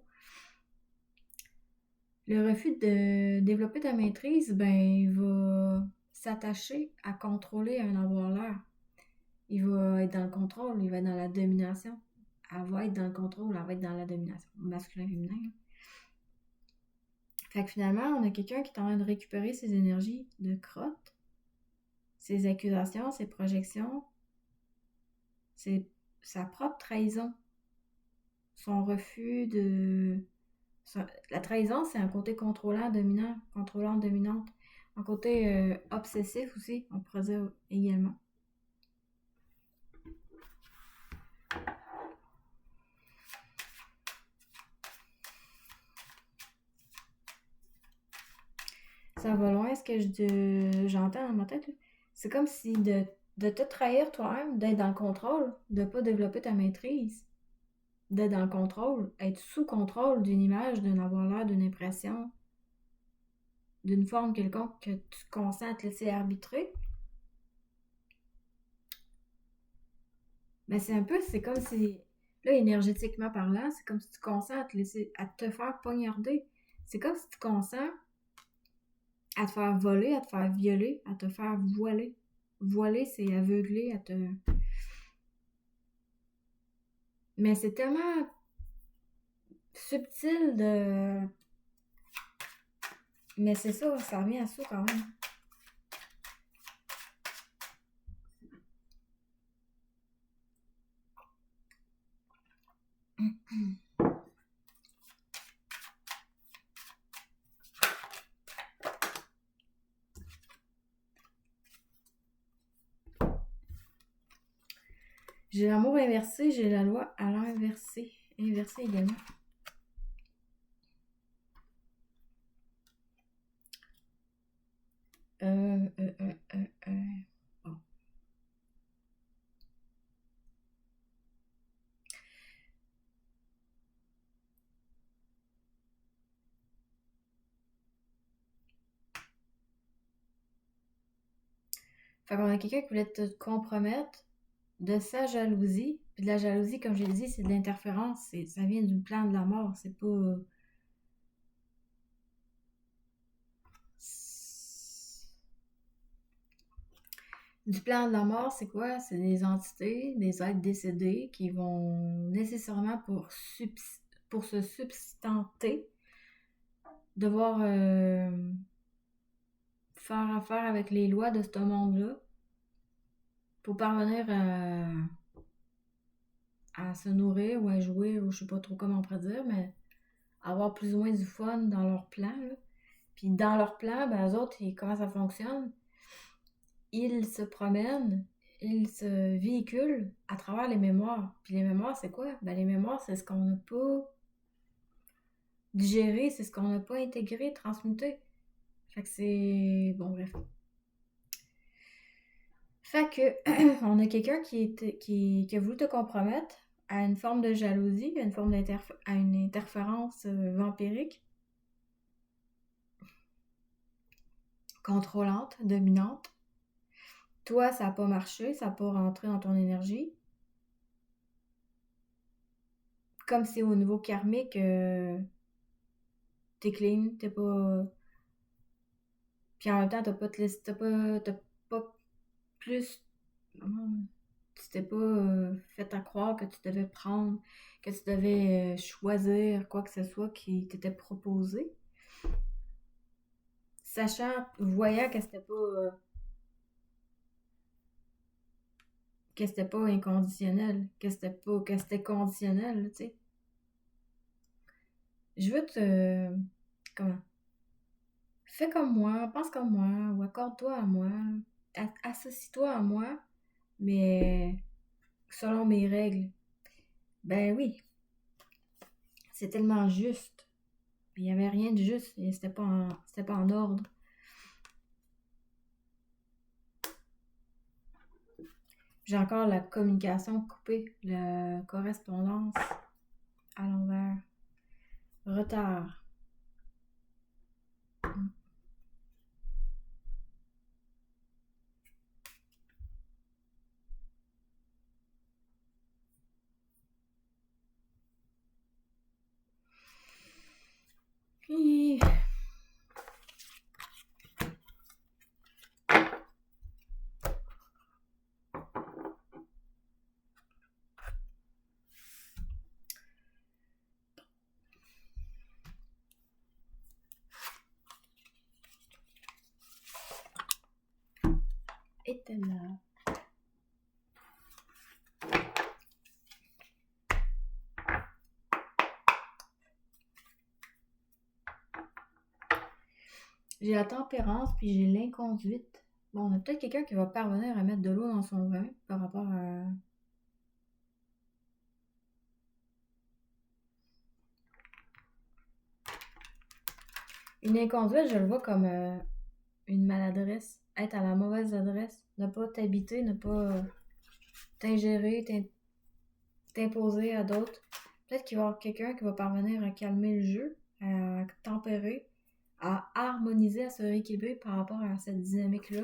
Le refus de développer ta maîtrise, ben, il va s'attacher à contrôler un avoir-l'air. Il va être dans le contrôle, il va être dans la domination. Elle va être dans le contrôle, elle va être dans la domination. Masculin-féminin. Fait que finalement, on a quelqu'un qui est en train de récupérer ses énergies de crotte, ses accusations, ses projections, sa propre trahison, son refus de... La trahison, c'est un côté contrôlant, dominant, contrôlante, dominante. Un côté obsessif aussi, on pourrait dire également. Ça va loin ce que j'entends dans ma tête. C'est comme si de te trahir toi-même, d'être dans le contrôle, de ne pas développer ta maîtrise, d'être dans le contrôle, être sous contrôle d'une image, d'un avoir-l'air, d'une impression, d'une forme quelconque que tu consens à te laisser arbitrer. Ben c'est comme si, là, énergétiquement parlant, c'est comme si tu consens à te faire poignarder. C'est comme si tu consens à te faire voler, à te faire violer, à te faire voiler. Voiler, c'est aveugler, à te... Mais c'est tellement subtil de... Mais c'est ça, ça revient à ça quand même. J'ai l'amour inversé, j'ai la loi à l'inversé. Inversé également. Bon. Fait qu'on a quelqu'un qui voulait te compromettre de sa jalousie. Puis de la jalousie, comme j'ai dit, c'est de l'interférence. Ça vient du plan de la mort. C'est pas... Du plan de la mort, c'est quoi? C'est des entités, des êtres décédés qui vont nécessairement pour se substanter, devoir faire affaire avec les lois de ce monde-là pour parvenir à se nourrir ou à jouer, ou je sais pas trop comment on pourrait dire, mais avoir plus ou moins du fun dans leur plan. Là. Puis dans leur plan, ben eux autres, comment ça fonctionne? Ils se promènent, ils se véhiculent à travers les mémoires. Puis les mémoires, c'est quoi? Ben les mémoires, c'est ce qu'on n'a pas digéré, c'est ce qu'on n'a pas intégré, transmuté. Fait que c'est... Bon, bref. Fait que, on a quelqu'un qui a voulu te compromettre à une forme de jalousie, à une interférence vampirique, contrôlante, dominante. Toi, ça n'a pas marché, ça n'a pas rentré dans ton énergie. Comme c'est au niveau karmique, t'es clean, t'es pas... Puis en même temps, t'as pas plus... Tu t'es pas fait à croire que tu devais prendre, que tu devais choisir quoi que ce soit qui t'était proposé. Sachant, voyant que c'était pas inconditionnel, que c'était conditionnel, tu sais. Je veux te... Comment? Fais comme moi, pense comme moi, ou accorde-toi à moi, associe-toi à moi, mais selon mes règles. Ben oui, c'est tellement juste. Il n'y avait rien de juste, c'était pas en ordre. J'ai encore la communication coupée, la correspondance à l'envers. Retard. Hi. Était là. J'ai la tempérance, puis j'ai l'inconduite. Bon, on a peut-être quelqu'un qui va parvenir à mettre de l'eau dans son vin par rapport à... Une inconduite, je le vois comme une maladresse. Être à la mauvaise adresse. Ne pas t'habiter, ne pas t'ingérer, t'imposer à d'autres. Peut-être qu'il va y avoir quelqu'un qui va parvenir à calmer le jeu, à tempérer, à harmoniser, à se rééquilibrer par rapport à cette dynamique-là.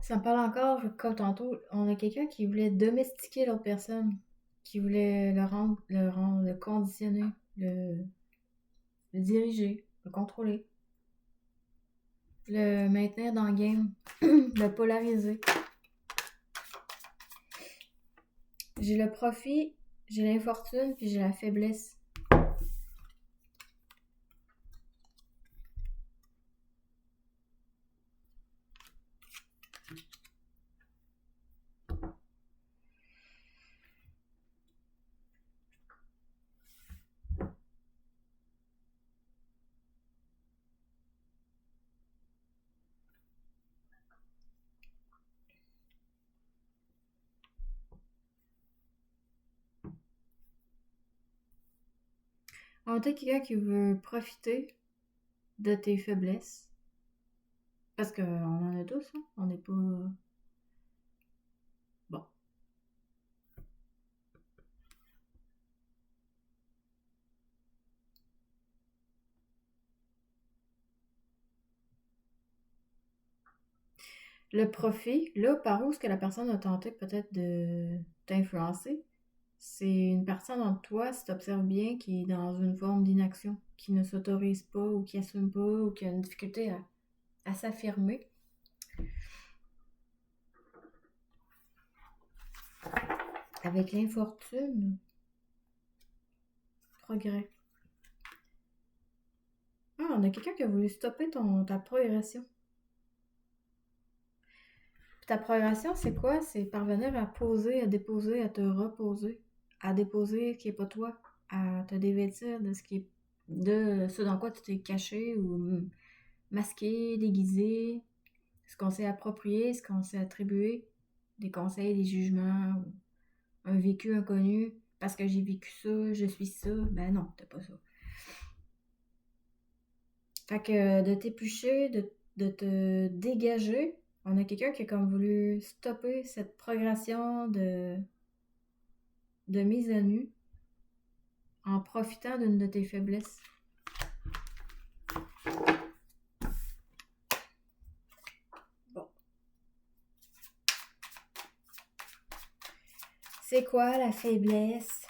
Ça me parle encore, comme tantôt, on a quelqu'un qui voulait domestiquer l'autre personne, qui voulait le conditionner, le diriger, le contrôler, le maintenir dans le game, le polariser. J'ai le profit, j'ai l'infortune, puis j'ai la faiblesse. On a peut-être quelqu'un qui veut profiter de tes faiblesses. Parce qu'on en a tous, hein? On n'est pas... Bon. Le profit, là, par où est-ce que la personne a tenté peut-être de t'influencer? C'est une personne en toi, si tu observes bien, qui est dans une forme d'inaction, qui ne s'autorise pas ou qui assume pas ou qui a une difficulté à s'affirmer. Avec l'infortune, progrès. Ah, on a quelqu'un qui a voulu stopper ta progression. Puis ta progression, c'est quoi? C'est parvenir à poser, à déposer, à te reposer, à déposer ce qui n'est pas toi, à te dévêtir de ce dans quoi tu t'es caché ou masqué, déguisé, ce qu'on s'est approprié, ce qu'on s'est attribué, des conseils, des jugements, ou un vécu inconnu, parce que j'ai vécu ça, je suis ça. Ben non, t'as pas ça. Fait que de t'éplucher, de te dégager, on a quelqu'un qui a comme voulu stopper cette progression de mise à nu en profitant d'une de tes faiblesses. Bon. C'est quoi la faiblesse?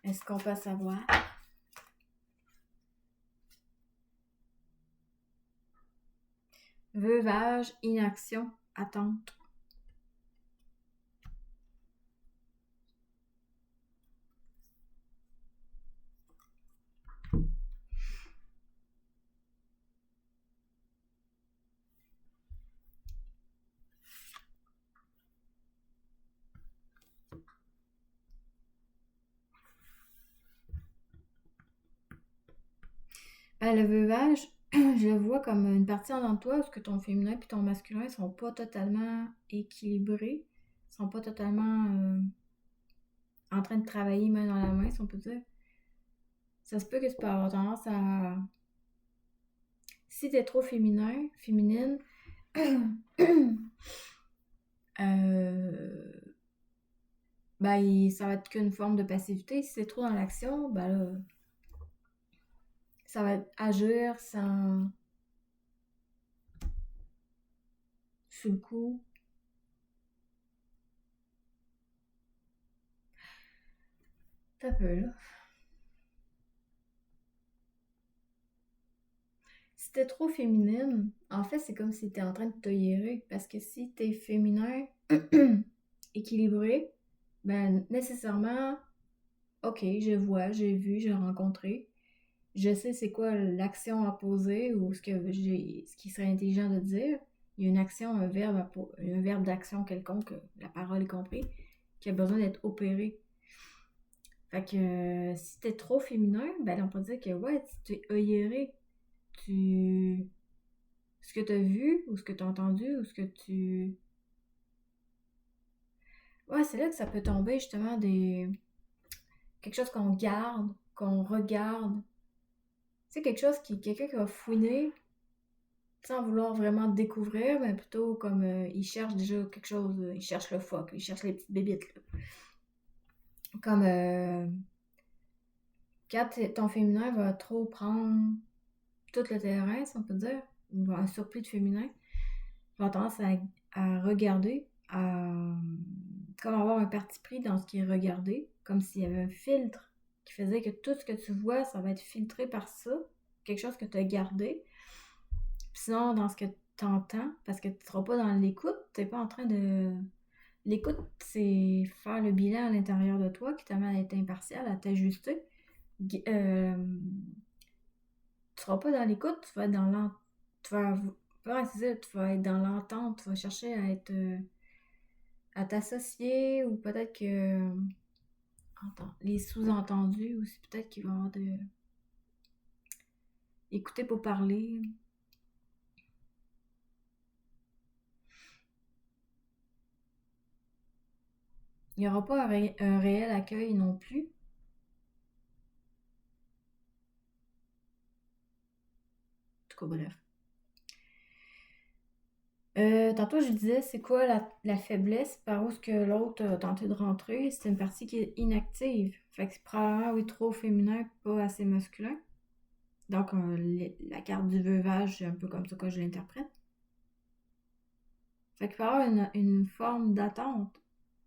Est-ce qu'on peut savoir? Veuvage, inaction, attente. Le veuvage, je le vois comme une partie en dedans de toi où ce que ton féminin et ton masculin sont pas totalement équilibrés, sont pas totalement en train de travailler main dans la main, si on peut dire. Ça se peut que tu peux avoir tendance à... Si t'es trop féminine, ben, ça va être qu'une forme de passivité. Si c'est trop dans l'action, ben là, ça va être agir sans... sous le coup. T'as peu, là. Si t'es trop féminine, en fait, c'est comme si t'es en train de te hiérer. Parce que si t'es féminin, équilibré, ben, nécessairement, ok, je vois, j'ai vu, j'ai rencontré. Je sais c'est quoi l'action à poser ou ce qui serait intelligent de dire. Il y a une action, un verbe d'action quelconque, la parole est compris, qui a besoin d'être opéré. Fait que si t'es trop féminin, ben on peut dire que ouais, tu es œilléré. Tu. Ce que t'as vu, ou ce que t'as entendu, ou ce que tu. Ouais, c'est là que ça peut tomber justement des. Quelque chose qu'on garde, qu'on regarde. C'est quelque chose quelqu'un qui va fouiner sans vouloir vraiment découvrir, mais plutôt comme il cherche déjà quelque chose, il cherche le fuck, il cherche les petites bébites. Là. Comme quand ton féminin va trop prendre tout le terrain, si on peut dire, ou un surplus de féminin, va tendance à regarder, à comme avoir un parti pris dans ce qui est regardé, comme s'il y avait un filtre qui faisait que tout ce que tu vois, ça va être filtré par ça, quelque chose que tu as gardé. Sinon, dans ce que tu entends, parce que tu ne seras pas dans l'écoute, tu n'es pas en train de. L'écoute, c'est faire le bilan à l'intérieur de toi qui t'amène à être impartial, à t'ajuster. Tu seras pas dans l'écoute, tu vas être dans l'entente. Tu vas. Ouais, c'est ça, tu vas être dans l'entente, tu vas chercher à être. À t'associer, ou peut-être que. Les sous-entendus aussi, peut-être qu'il va y avoir de. Écouter pour parler. Il n'y aura pas un réel accueil non plus. En tout cas, bref. Tantôt, je disais, c'est quoi la faiblesse par où est-ce que l'autre a tenté de rentrer? C'est une partie qui est inactive. Fait que c'est probablement, oui, trop féminin, pas assez masculin. Donc, la carte du veuvage, c'est un peu comme ça que je l'interprète. Fait qu'il peut y avoir une forme d'attente.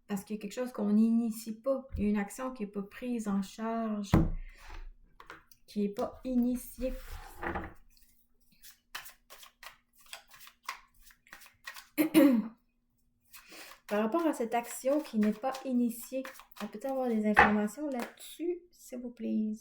Parce qu'il y a quelque chose qu'on n'initie pas. Il y a une action qui n'est pas prise en charge, qui n'est pas initiée. Par rapport à cette action qui n'est pas initiée, on peut avoir des informations là-dessus, s'il vous plaît?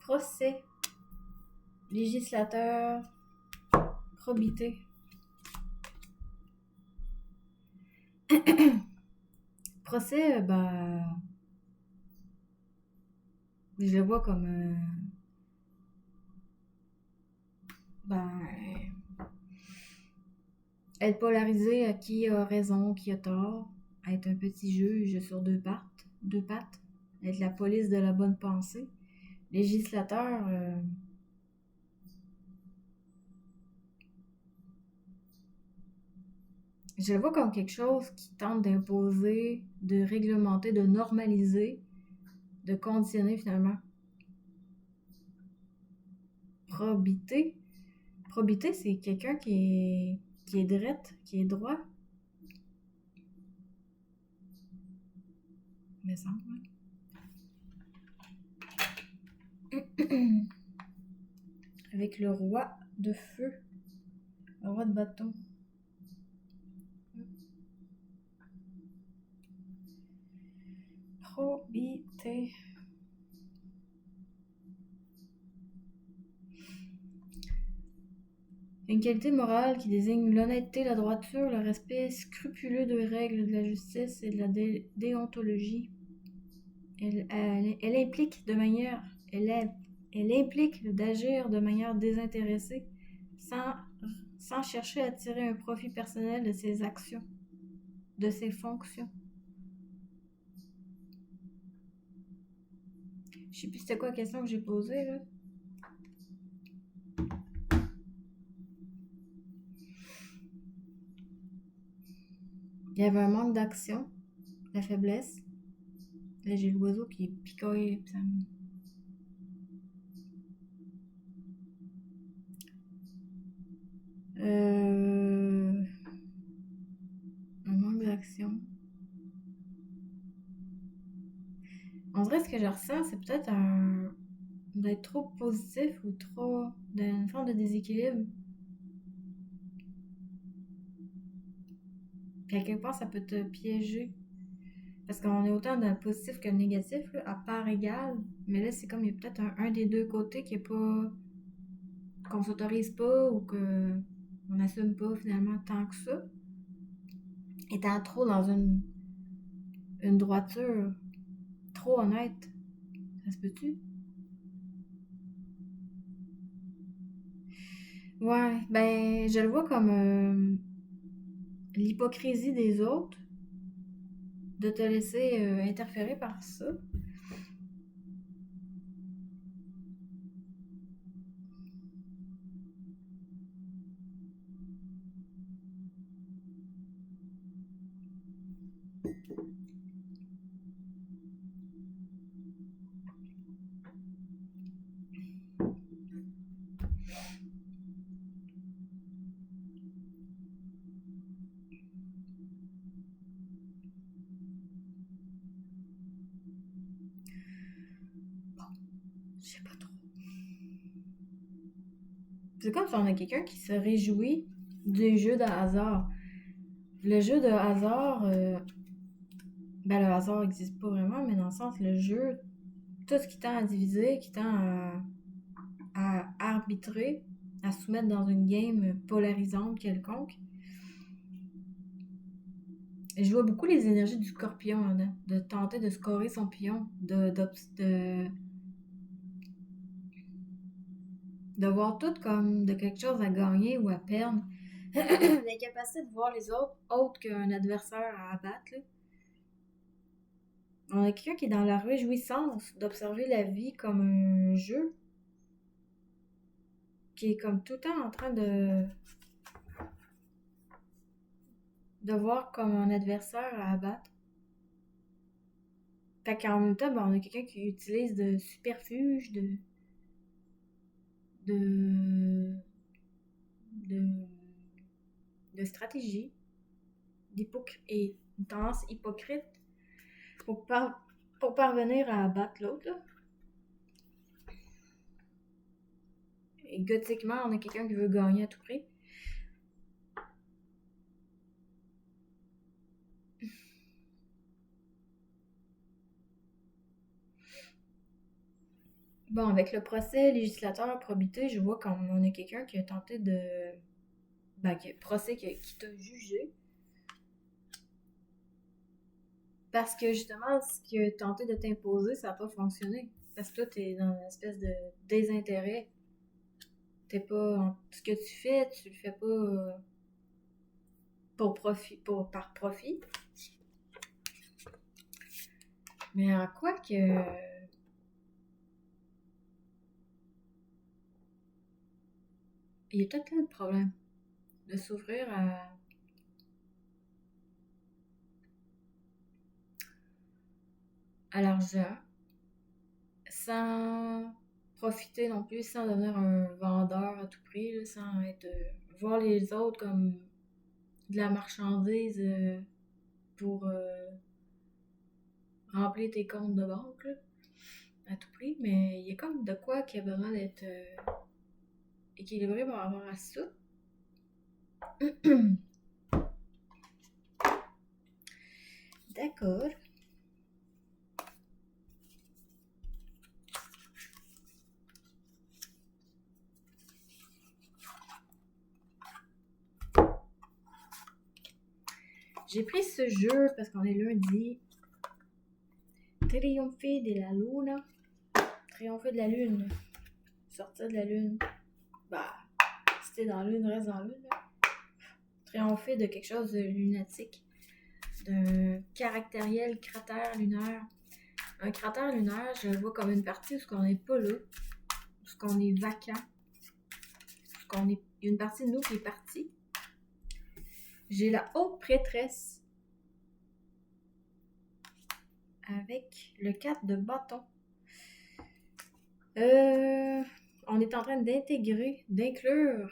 Procès, législateur, probité. Procès, je le vois comme être polarisé à qui a raison, qui a tort, être un petit juge sur deux pattes, être la police de la bonne pensée. Législateur, je le vois comme quelque chose qui tente d'imposer, de réglementer, de normaliser, de conditionner finalement. Probité. Probité, c'est quelqu'un qui est drette, qui est droit. Me semble. Avec le roi de feu. Le roi de bâton. Probité. Une qualité morale qui désigne l'honnêteté, la droiture, le respect scrupuleux des règles de la justice et de la déontologie. Elle implique de manière, elle implique d'agir de manière désintéressée, sans, sans chercher à tirer un profit personnel de ses actions, de ses fonctions. Je sais plus c'était quoi la question que j'ai posée, là. Il y avait un manque d'action, la faiblesse. Là, j'ai l'oiseau qui picoille, ça me... Un manque d'action. On dirait ce que je ressens, c'est peut-être d'être trop positif ou trop d'une forme de déséquilibre. Puis à quelque part, ça peut te piéger. Parce qu'on est autant dans le positif que le négatif, là, à part égale. Mais là, c'est comme il y a peut-être un des deux côtés qui est pas. Qu'on s'autorise pas ou qu'on n'assume pas finalement tant que ça. Étant trop dans une droiture, trop honnête. Ça se peut-tu? Ouais, ben, je le vois comme l'hypocrisie des autres, de te laisser interférer par ça. Je sais pas trop. C'est comme si on a quelqu'un qui se réjouit des jeux de hasard. Le jeu de hasard, ben le hasard n'existe pas vraiment, mais dans le sens, le jeu, tout ce qui tend à diviser, qui tend à arbitrer, à soumettre dans une game polarisante quelconque. Et je vois beaucoup les énergies du scorpion là-dedans, de tenter de scorer son pion, de voir tout comme de quelque chose à gagner ou à perdre. L'incapacité de voir les autres autres qu'un adversaire à abattre. Là. On a quelqu'un qui est dans la réjouissance d'observer la vie comme un jeu, qui est comme tout le temps en train de voir comme un adversaire à abattre. Fait qu'en même temps, ben, on a quelqu'un qui utilise de superfuge, de, de, de stratégie, et une tendance hypocrite pour, pour parvenir à abattre l'autre. Là. Et gothiquement, on a quelqu'un qui veut gagner à tout prix. Bon, avec le procès législateur probité, je vois qu'on a quelqu'un qui a tenté de... Ben, procès qui t'a jugé. Parce que justement, ce qui a tenté de t'imposer, ça n'a pas fonctionné. Parce que toi, t'es dans une espèce de désintérêt. T'es pas... Ce que tu fais, tu le fais pas pour profit, par profit. Mais en quoi que... Il y a peut-être là le problème de s'ouvrir à l'argent sans profiter non plus, sans devenir un vendeur à tout prix, là, sans être voir les autres comme de la marchandise pour remplir tes comptes de banque là, à tout prix. Mais il y a comme de quoi qui a besoin d'être équilibré par rapport à ça. D'accord. J'ai pris ce jeu parce qu'on est lundi. Triompher de la luna. Triompher de la lune. Sortir de la lune. Bah, si t'es dans la lune, reste dans la lune. Triompher de quelque chose de lunatique. D'un caractériel cratère lunaire. Un cratère lunaire, je le vois comme une partie où on n'est pas là. Où on est vacant. Il y a une partie de nous qui est partie. J'ai la haute prêtresse. Avec le 4 de bâton. On est en train d'inclure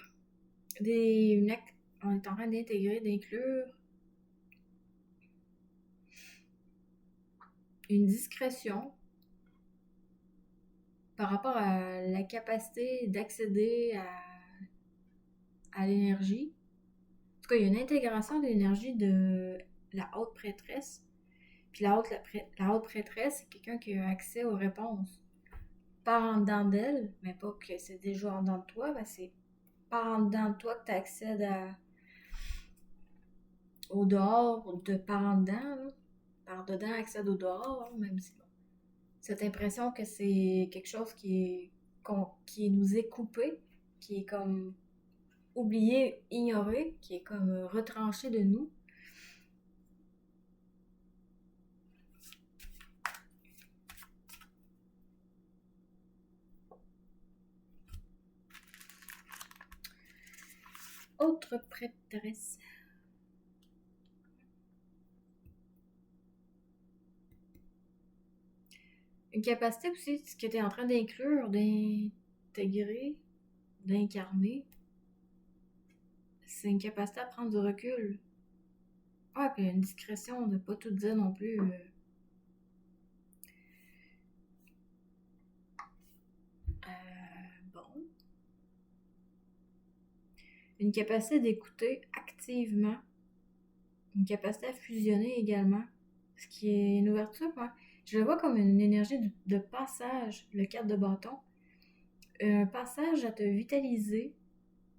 une discrétion par rapport à la capacité d'accéder à l'énergie. En tout cas, il y a une intégration de l'énergie de la haute prêtresse. Puis la haute prêtresse, c'est quelqu'un qui a accès aux réponses. Pas en dedans d'elle, mais pas que c'est déjà en dedans de toi, ben c'est pas en dedans de toi que tu accèdes au dehors, de par en dedans, là. Par dedans accède au dehors, hein, même si bon. Cette impression que c'est quelque chose qui nous est coupé, qui est comme oublié, ignoré, qui est comme retranché de nous. Autre prêtresse. Une capacité aussi, ce que tu es en train d'inclure, d'intégrer, d'incarner, c'est une capacité à prendre du recul. Ah, puis une discrétion de pas tout dire non plus. Bon. Une capacité d'écouter activement. Une capacité à fusionner également. Ce qui est une ouverture, moi. Je le vois comme une énergie de passage, le 4 de bâton. Un passage à te vitaliser,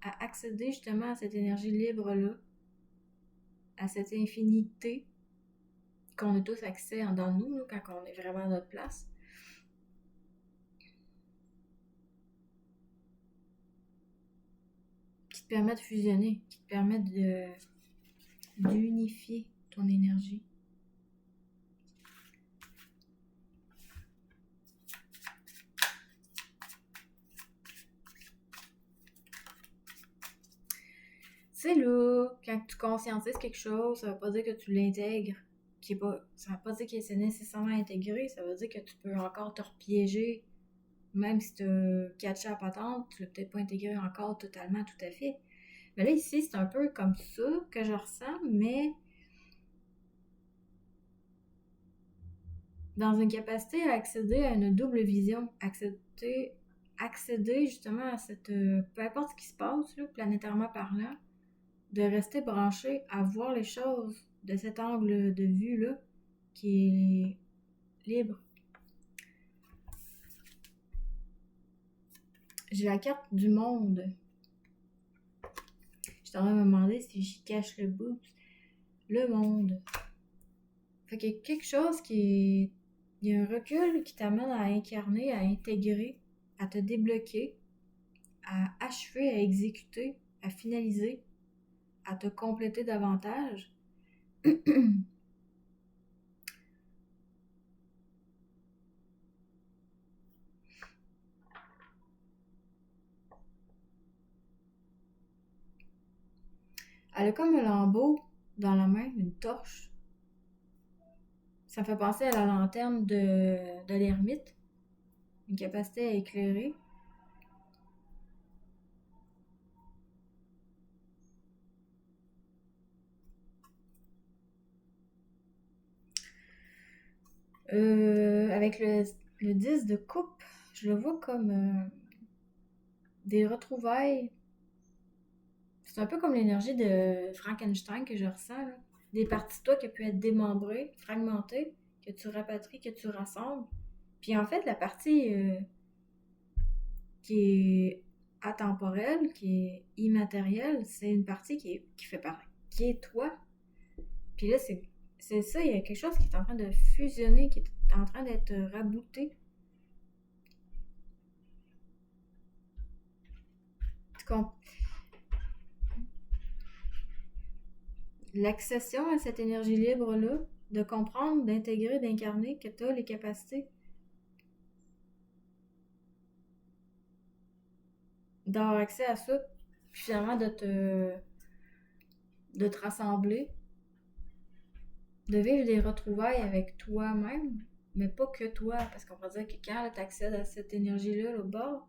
à accéder justement à cette énergie libre-là, à cette infinité qu'on a tous accès dans nous, là, quand on est vraiment à notre place. Qui te permet de fusionner, qui te permet d'unifier ton énergie. C'est là, quand tu conscientises quelque chose, ça veut pas dire que tu l'intègres. Ça veut pas dire que c'est nécessairement intégré, ça veut dire que tu peux encore te repiéger. Même si tu as catché à patente, tu l'as peut-être pas intégré encore totalement, tout à fait. Mais là, ici, c'est un peu comme ça que je ressens, mais dans une capacité à accéder à une double vision, accéder justement à cette... peu importe ce qui se passe, là, planétairement parlant, de rester branché à voir les choses de cet angle de vue-là qui est libre. J'ai la carte du monde. Je suis en train de me demander si j'y cache le bout. Le monde. Fait qu'il y a quelque chose qui est... Il y a un recul qui t'amène à incarner, à intégrer, à te débloquer, à achever, à exécuter, à finaliser, à te compléter davantage. Elle a comme un lambeau dans la main, une torche. Ça me fait penser à la lanterne de l'ermite. Une capacité à éclairer. Avec le 10 de coupe, je le vois comme des retrouvailles. C'est un peu comme l'énergie de Frankenstein que je ressens, là. Des parties de toi qui ont pu être démembrées, fragmentées, que tu rapatries, que tu rassembles. Puis en fait, la partie qui est atemporelle, qui est immatérielle, c'est une partie qui fait qui est toi, Puis là, c'est ça, il y a quelque chose qui est en train de fusionner, qui est en train d'être rabouté. L'accession à cette énergie libre-là, de comprendre, d'intégrer, d'incarner que tu as les capacités d'avoir accès à ça, puis finalement de te rassembler, de vivre des retrouvailles avec toi-même, mais pas que toi, parce qu'on va dire que quand tu accèdes à cette énergie-là, au bord,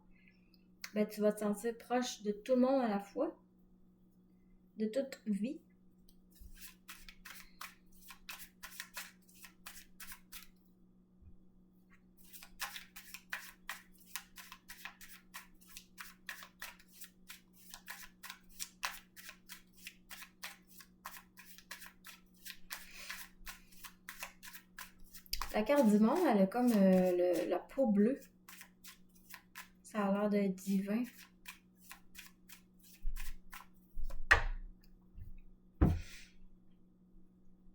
ben tu vas te sentir proche de tout le monde à la fois, de toute vie. La carte du monde, elle a comme la peau bleue. Ça a l'air d'être divin.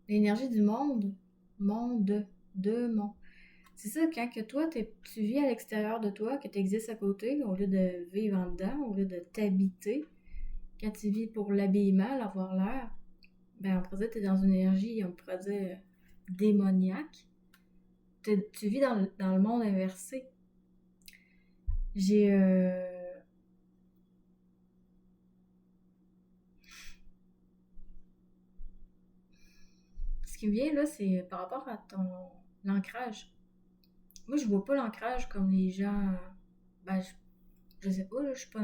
L'énergie du monde, monde. C'est ça, quand que toi, tu vis à l'extérieur de toi, que tu existes à côté, au lieu de vivre en dedans, au lieu de t'habiter, quand tu vis pour l'habillement, avoir l'air, ben on pourrait dire que tu es dans une énergie, on pourrait dire démoniaque. Tu vis dans le monde inversé. J'ai... Ce qui me vient là, c'est par rapport à l'ancrage. Moi, je vois pas l'ancrage comme les gens... Ben, je sais pas, là, je suis pas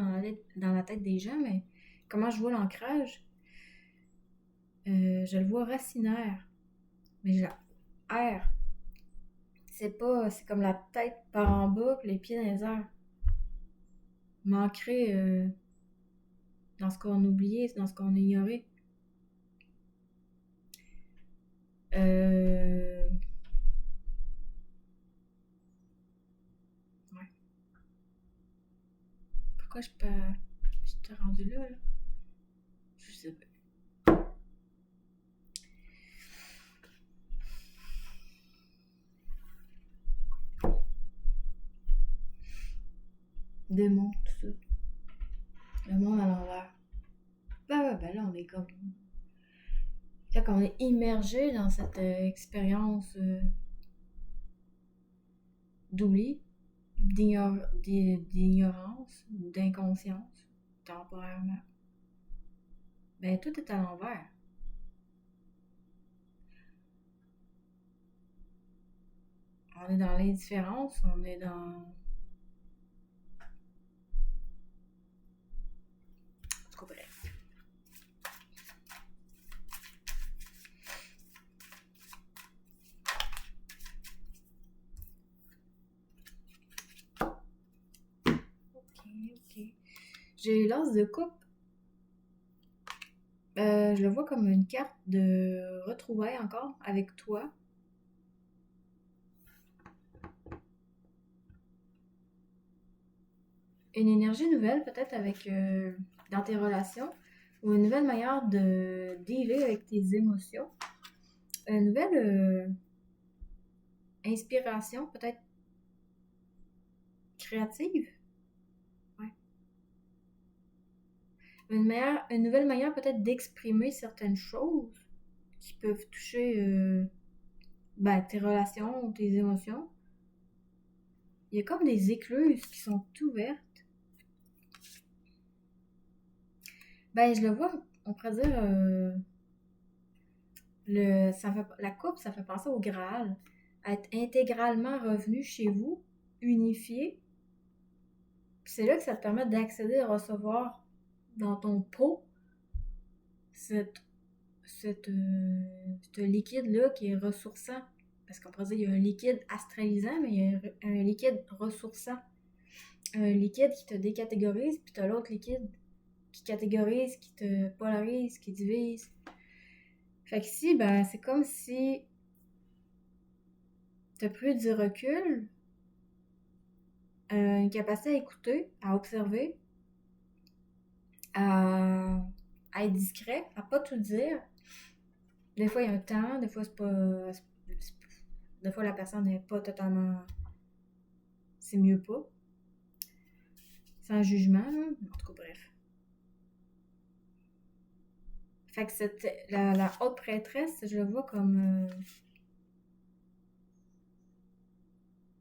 dans la tête des gens, mais comment je vois l'ancrage? Je le vois racinaire. Mais genre, air. C'est comme la tête par en bas puis les pieds dans les airs. M'ancrer dans ce qu'on oubliait, dans ce qu'on ignorait. Ouais. Pourquoi je t'ai rendu là? Je sais pas. Démon, tout ça. Le monde à l'envers. Ben là, on est comme... Quand on est immergé dans cette expérience d'oubli, d'ignorance, d'inconscience, temporairement, ben tout est à l'envers. On est dans l'indifférence, on est dans... En tout cas, bref. Ok. J'ai l'as de coupe. Je le vois comme une carte de retrouvailles encore avec toi. Une énergie nouvelle peut-être avec dans tes relations ou une nouvelle manière de dealer avec tes émotions. Une nouvelle inspiration peut-être créative. Ouais. Une nouvelle manière peut-être d'exprimer certaines choses qui peuvent toucher tes relations ou tes émotions. Il y a comme des écluses qui sont ouvertes. Je le vois, on pourrait dire, la coupe, ça fait penser au Graal. Être intégralement revenu chez vous, unifié. Puis c'est là que ça te permet d'accéder à recevoir dans ton pot ce liquide-là qui est ressourçant. Parce qu'on pourrait dire qu'il y a un liquide astralisant, mais il y a un liquide ressourçant. Un liquide qui te décatégorise, puis t'as l'autre liquide qui catégorise, qui te polarise, qui divise. Fait que ici, c'est comme si t'as pris du recul, une capacité à écouter, à observer, à être discret, à pas tout dire, Des fois, il y a un temps, des fois, c'est pas. Des fois, la personne n'est pas totalement. C'est mieux pas. Sans jugement, là. En tout cas, bref. Fait que la haute prêtresse, je le vois comme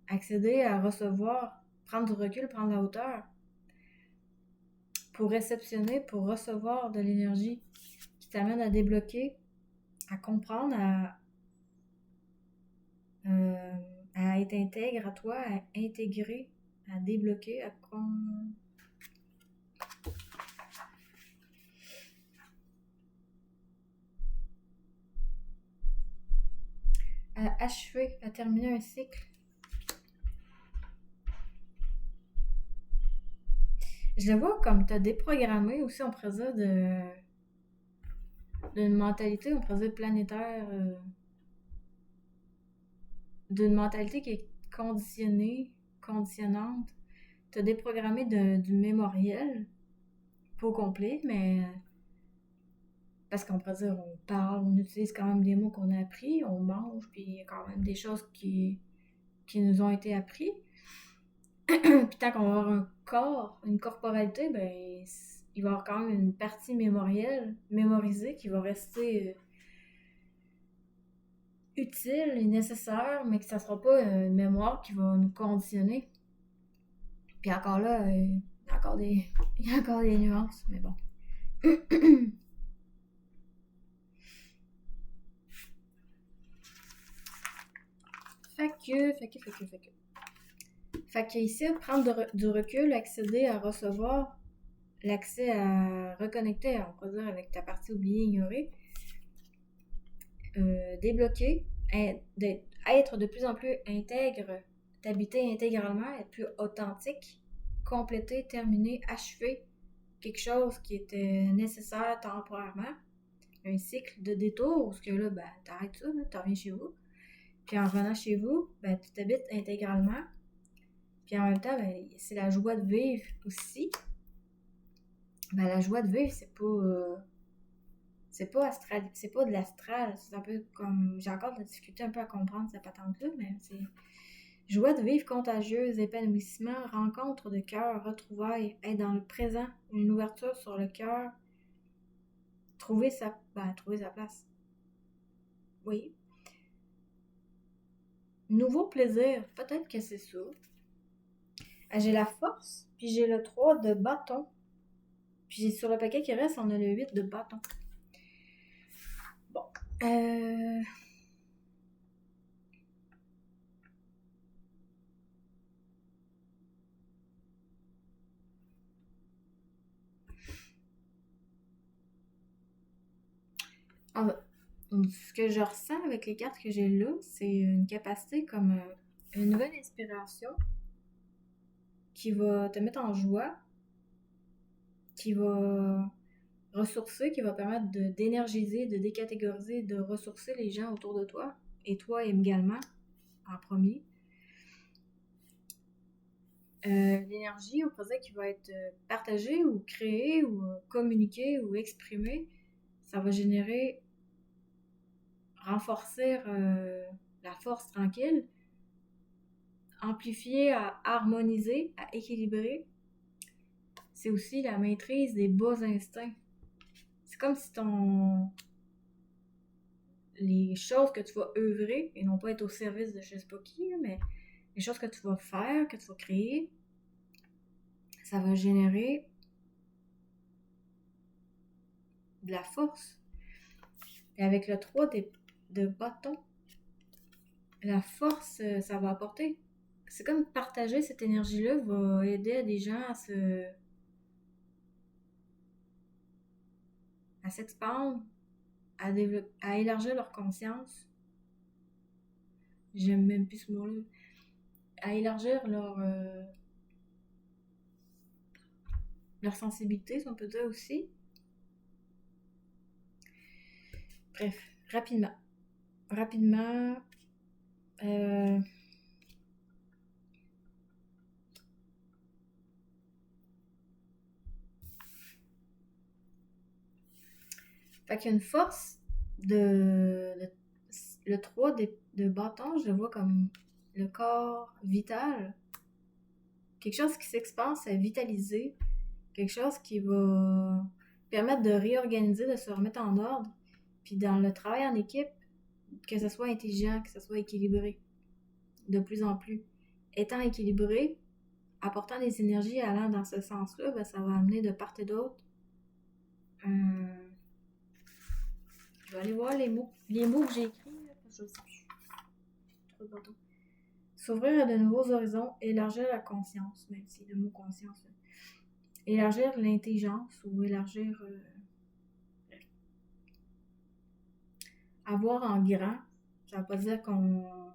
accéder à recevoir, prendre du recul, prendre la hauteur pour réceptionner, pour recevoir de l'énergie qui t'amène à débloquer, à comprendre, euh, à être intègre à toi, à intégrer, à débloquer, à achever, à terminer un cycle. Je le vois comme tu as déprogrammé aussi, on pourrait dire, d'une mentalité, on pourrait dire planétaire, d'une mentalité qui est conditionnée, conditionnante. Tu as déprogrammé du mémoriel, pas au complet, mais parce qu'on pourrait dire, on parle, on utilise quand même des mots qu'on a appris, on mange, puis il y a quand même des choses qui nous ont été appris. Puis tant qu'on va avoir un corps, une corporalité, ben il va y avoir quand même une partie mémorielle, mémorisée, qui va rester utile et nécessaire, mais que ça sera pas une mémoire qui va nous conditionner. Puis encore là, il y a encore des nuances, mais bon. Fait que ici, prendre du recul, accéder à recevoir, l'accès à reconnecter, on peut dire, avec ta partie oubliée, ignorée, débloquer, être de plus en plus intègre, t'habiter intégralement, être plus authentique, compléter, terminer, achever quelque chose qui était nécessaire temporairement, un cycle de détour, parce que là, ben, t'arrêtes ça, tu reviens chez vous. Puis en revenant chez vous, ben, tu t'habites intégralement. Puis en même temps, ben, c'est la joie de vivre aussi. Ben, la joie de vivre, c'est pas astral, c'est pas de l'astral. C'est un peu comme, j'ai encore de la difficulté un peu à comprendre cette patente-là, mais c'est joie de vivre contagieuse, épanouissement, rencontre de cœur, retrouvailles, être dans le présent, une ouverture sur le cœur, trouver sa place. Oui. Nouveau plaisir, peut-être que c'est ça. J'ai la force, puis j'ai le 3 de bâton. Puis sur le paquet qui reste, on a le 8 de bâton. Bon. Ce que je ressens avec les cartes que j'ai là, c'est une capacité comme une nouvelle inspiration qui va te mettre en joie, qui va ressourcer, qui va permettre d'énergiser, de décatégoriser, de ressourcer les gens autour de toi, et toi également, en premier. L'énergie, on pourrait dire, qui va être partagée ou créée ou communiquée ou exprimée, ça va générer, renforcer la force tranquille, amplifier, à harmoniser, à équilibrer. C'est aussi la maîtrise des bas instincts. C'est comme si les choses que tu vas œuvrer, et non pas être au service de je sais pas qui, mais les choses que tu vas faire, que tu vas créer, ça va générer de la force. Et avec le 3 de bâton, la force, ça va apporter. C'est comme partager cette énergie-là va aider à des gens à s'expandre, à élargir leur conscience. J'aime même plus ce mot-là. À élargir leur sensibilité, si on peut dire aussi. Bref, rapidement. Euh, fait qu'il y a une force le 3 de bâton, je le vois comme le corps vital. Quelque chose qui s'expanse à vitaliser. Quelque chose qui va permettre de réorganiser, de se remettre en ordre. Puis dans le travail en équipe, que ce soit intelligent, que ce soit équilibré. De plus en plus. Étant équilibré, apportant des énergies allant dans ce sens-là, ben, ça va amener de part et d'autre. Je vais aller voir les mots. Les mots que j'ai écrits, là, je sais plus. Trop de S'ouvrir à de nouveaux horizons, élargir la conscience, même si le mot conscience. Là. Élargir l'intelligence ou élargir. Avoir en grand, ça veut pas dire qu'on.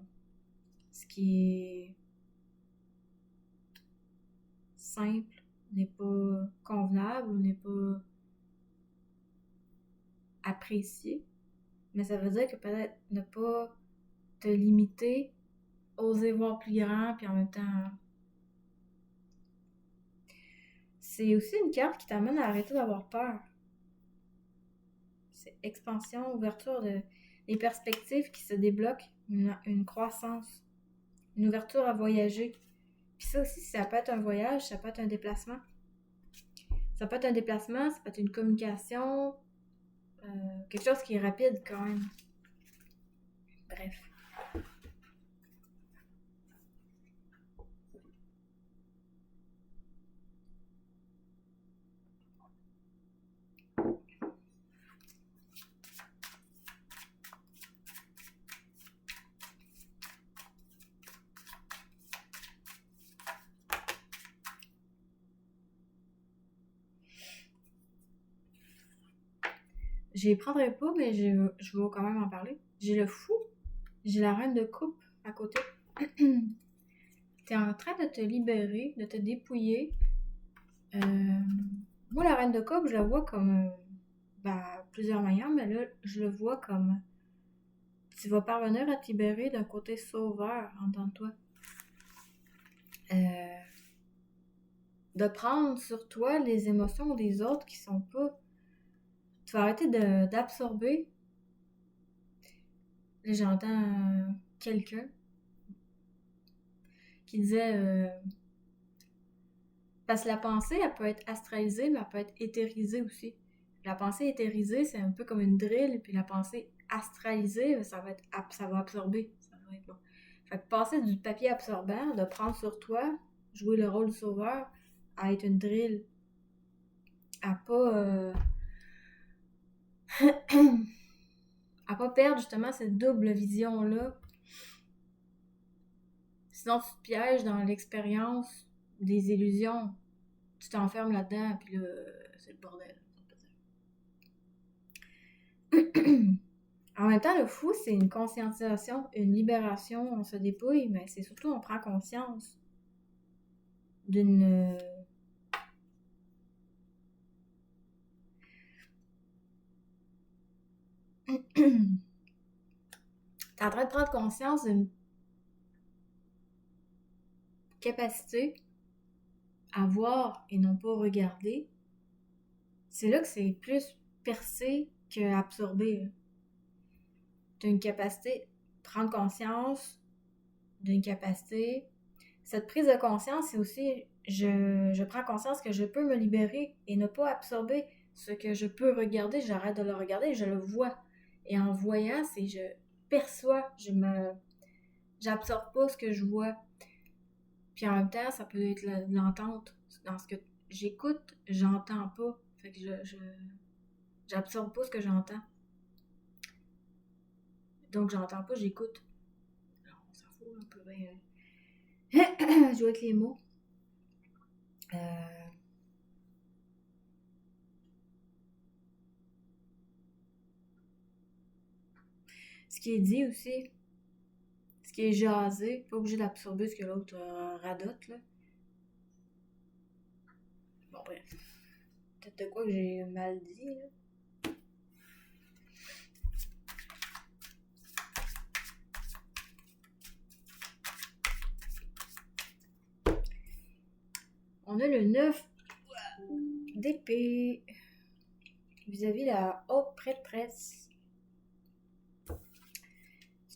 Ce qui est simple n'est pas convenable ou n'est pas apprécié. Mais ça veut dire que peut-être ne pas te limiter, oser voir plus grand, puis en même temps. C'est aussi une carte qui t'amène à arrêter d'avoir peur. C'est expansion, ouverture des perspectives qui se débloquent, une croissance, une ouverture à voyager. Puis ça aussi, ça peut être un voyage, ça peut être un déplacement. Ça peut être un déplacement, ça peut être une communication, quelque chose qui est rapide quand même. Bref. Je les prendrai pas, mais je vais quand même en parler. J'ai le fou, j'ai la reine de coupe à côté. T'es en train de te libérer, de te dépouiller. Moi, la reine de coupe, je la vois comme plusieurs manières, mais là, je le vois comme tu vas parvenir à te libérer d'un côté sauveur en dedans de toi. De prendre sur toi les émotions des autres qui sont pas. Tu vas arrêter d'absorber. Là, j'entends quelqu'un qui disait parce que la pensée, elle peut être astralisée, mais elle peut être éthérisée aussi. La pensée éthérisée, c'est un peu comme une drill, puis la pensée astralisée, ça va absorber. Ça va être bon. Fait que passer du papier absorbant, de prendre sur toi, jouer le rôle du sauveur, à être une drill. À pas à pas perdre justement cette double vision-là. Sinon, tu te pièges dans l'expérience des illusions. Tu t'enfermes là-dedans, puis là, c'est le bordel. En même temps, le fou, c'est une conscientisation, une libération. On se dépouille, mais c'est surtout on prend conscience d'une. T'es en train de prendre conscience d'une capacité à voir et non pas regarder. C'est là que c'est plus percer qu'absorber. T'as une capacité de prendre conscience d'une capacité. Cette prise de conscience, c'est aussi je prends conscience que je peux me libérer et ne pas absorber ce que je peux regarder, j'arrête de le regarder, je le vois. Et en voyant, c'est je perçois, j'absorbe pas ce que je vois. Puis en même temps, ça peut être l'entente. Dans ce que j'écoute, j'entends pas. Fait que j'absorbe pas ce que j'entends. Donc j'entends pas, j'écoute. Alors, on s'en fout, on peut bien jouer avec les mots. Ce qui est dit aussi, ce qui est jasé, pas obligé d'absorber ce que l'autre radote, là. Bon, bref. Peut-être de quoi que j'ai mal dit, là. On a le 9 d'épée vis-à-vis la haute prêtresse.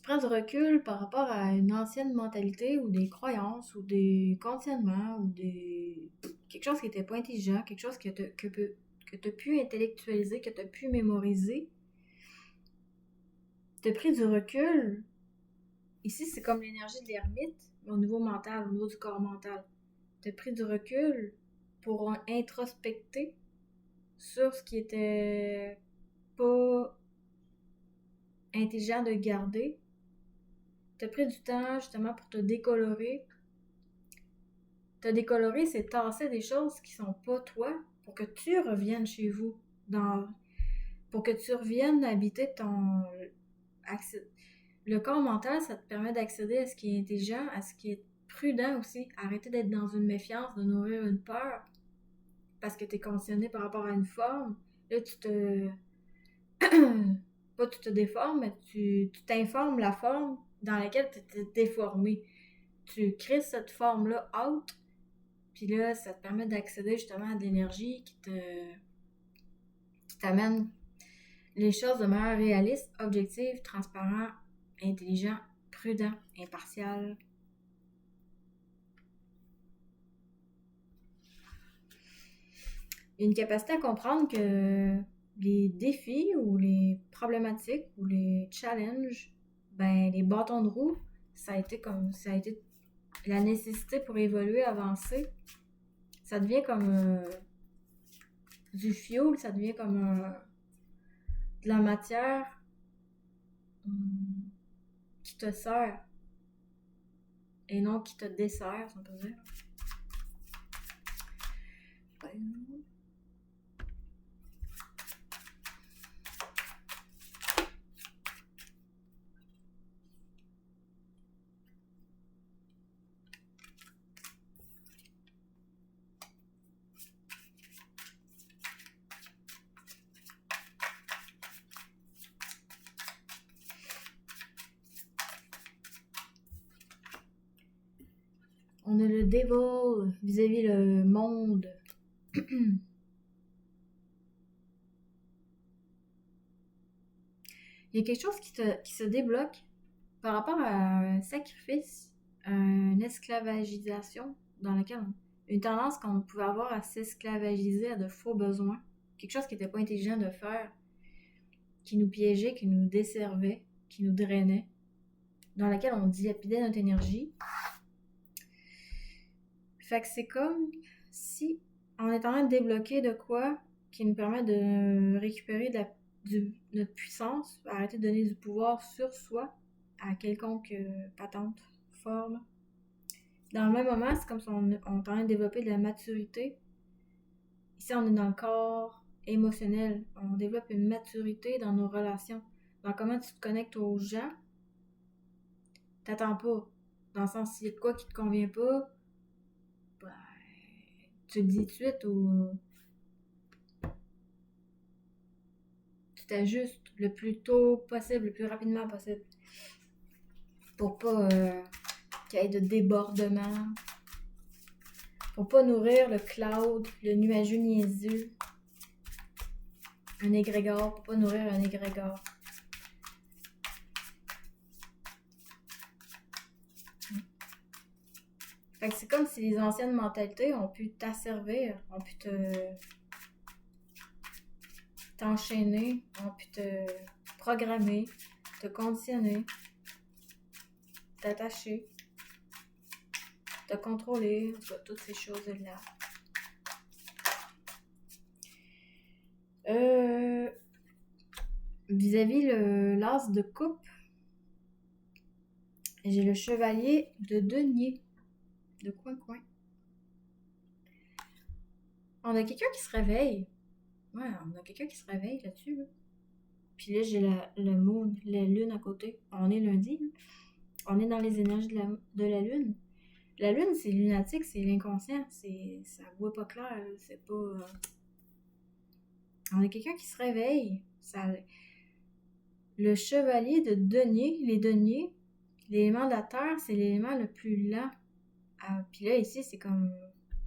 prends du recul par rapport à une ancienne mentalité ou des croyances ou des conditionnements ou des quelque chose qui était pas intelligent, quelque chose que t'as pu intellectualiser, que t'as pu mémoriser. T'as pris du recul. Ici, c'est comme l'énergie de l'ermite, mais au niveau mental, au niveau du corps mental. T'as pris du recul pour introspecter sur ce qui était pas intelligent de garder. T'as pris du temps justement pour te décolorer. Te décolorer, c'est tasser des choses qui sont pas toi pour que tu reviennes chez vous. Pour que tu reviennes habiter ton... Le corps mental, ça te permet d'accéder à ce qui est intelligent, à ce qui est prudent aussi. Arrêter d'être dans une méfiance, de nourrir une peur parce que tu es conditionné par rapport à une forme. Là, tu te... pas tu te déformes, mais tu t'informes la forme dans laquelle tu t'es déformé. Tu crées cette forme-là out, puis là, ça te permet d'accéder justement à de l'énergie qui t'amène les choses de manière réaliste, objective, transparent, intelligent, prudent, impartial. Il y a une capacité à comprendre que les défis ou les problématiques ou les challenges, ben les bâtons de roue, ça a été la nécessité pour évoluer, avancer. Ça devient comme du fuel, ça devient comme de la matière qui te sert et non qui te dessert, si on peut dire. On a le devil vis-à-vis le monde. Il y a quelque chose qui se débloque par rapport à un sacrifice, à une esclavagisation dans laquelle une tendance qu'on pouvait avoir à s'esclavagiser à de faux besoins. Quelque chose qui n'était pas intelligent de faire, qui nous piégeait, qui nous desservait, qui nous drainait, dans laquelle on dilapidait notre énergie. Fait que c'est comme si on est en train de débloquer de quoi qui nous permet de récupérer notre puissance, arrêter de donner du pouvoir sur soi à quelconque patente, forme. Dans le même moment, c'est comme si on est en train de développer de la maturité. Ici, on est dans le corps émotionnel. On développe une maturité dans nos relations. Dans comment tu te connectes aux gens, t'attends pas. Dans le sens, s'il y a de quoi qui te convient pas, ben, tu le dis tout de suite ou tu t'ajustes le plus tôt possible, le plus rapidement possible. Pour pas qu'il y ait de débordement. Pour pas nourrir le cloud, le nuageux niaiseux. Un égrégore, pour pas nourrir un égrégore. Fait que c'est comme si les anciennes mentalités ont pu t'asservir, ont pu t'enchaîner, ont pu te programmer, te conditionner, t'attacher, te contrôler, toutes ces choses-là. Vis-à-vis l'as de coupe, j'ai le chevalier de denier, de coin-coin. On a quelqu'un qui se réveille. Ouais, on a quelqu'un qui se réveille là-dessus. Là. Puis là, j'ai le moon, la lune à côté. On est lundi. Là. On est dans les énergies de la lune. La lune, c'est lunatique, c'est l'inconscient. Ça voit pas clair. C'est pas... On a quelqu'un qui se réveille. Le chevalier de denier, les deniers, l'élément de la terre, c'est l'élément le plus lent. Puis là, ici, c'est comme...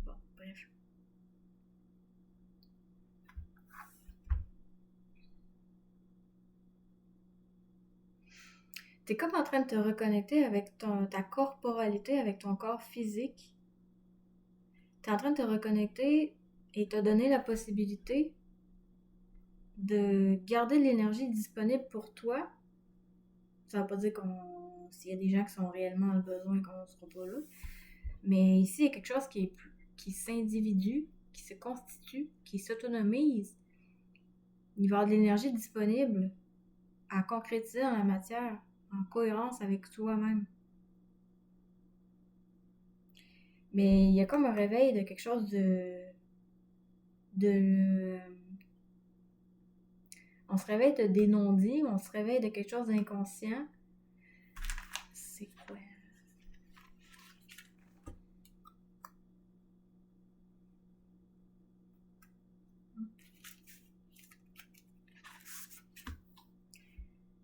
Bon, bref. T'es comme en train de te reconnecter avec ta corporalité, avec ton corps physique. T'es en train de te reconnecter et te donner la possibilité de garder l'énergie disponible pour toi. Ça veut pas dire s'il y a des gens qui sont réellement dans le besoin qu'on ne sera pas là. Mais ici, il y a quelque chose qui s'individue, qui se constitue, qui s'autonomise. Il va y avoir de l'énergie disponible à concrétiser dans la matière, en cohérence avec toi-même. Mais il y a comme un réveil de quelque chose de on se réveille de des non-dits, on se réveille de quelque chose d'inconscient. C'est quoi?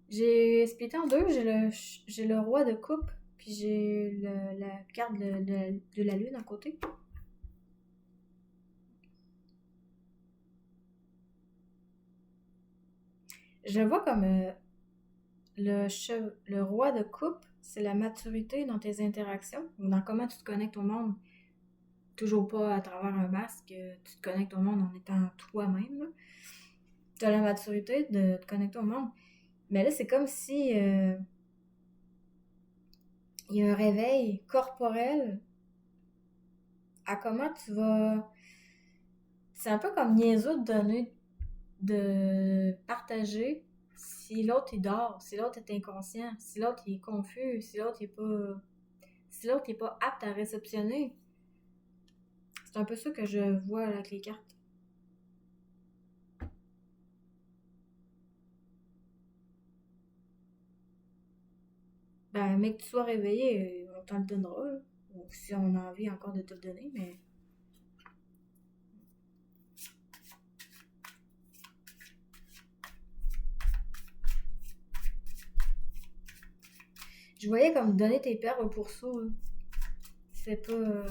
J'ai splitté en deux, j'ai le roi de coupe, puis j'ai la carte de la lune à côté. Je le vois comme le roi de coupe, c'est la maturité dans tes interactions, ou dans comment tu te connectes au monde. Toujours pas à travers un masque, tu te connectes au monde en étant toi-même. Tu as la maturité de te connecter au monde. Mais là, c'est comme si il y a un réveil corporel à comment tu vas. C'est un peu comme niaiseux de donner, de partager si l'autre il dort, si l'autre est inconscient, si l'autre il est confus, si l'autre est pas apte à réceptionner. C'est un peu ça que je vois avec les cartes. Ben, mais que tu sois réveillé, on t'en le donnera, là. Ou si on a envie encore de te le donner, mais je voyais comme donner tes perles pour ça, là. C'est pas.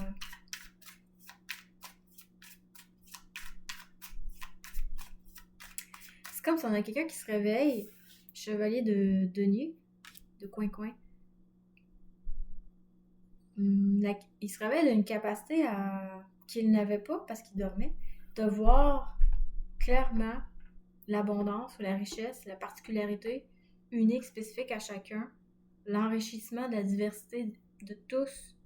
C'est comme si on a quelqu'un qui se réveille, chevalier de denier, de coin-coin. Il se réveille d'une capacité qu'il n'avait pas parce qu'il dormait, de voir clairement l'abondance ou la richesse, la particularité unique, spécifique à chacun, l'enrichissement de la diversité de tous.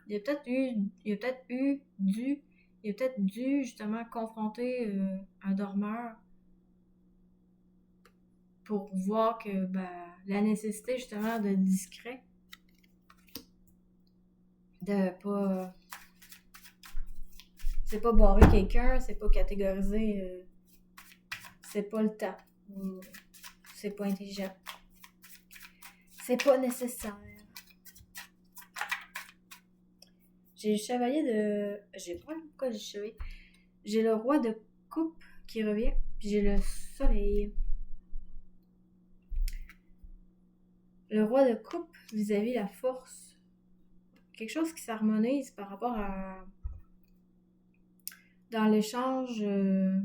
Il a peut-être dû justement confronter un dormeur pour voir que la nécessité justement de discret, de pas c'est pas barrer quelqu'un, c'est pas catégoriser, c'est pas le temps, c'est pas intelligent, c'est pas nécessaire. J'ai le chevalier de. J'ai pas pourquoi j'ai le chevalier. J'ai le roi de coupe qui revient, puis j'ai le soleil. Le roi de coupe vis-à-vis la force. Quelque chose qui s'harmonise par rapport à. Dans l'échange de,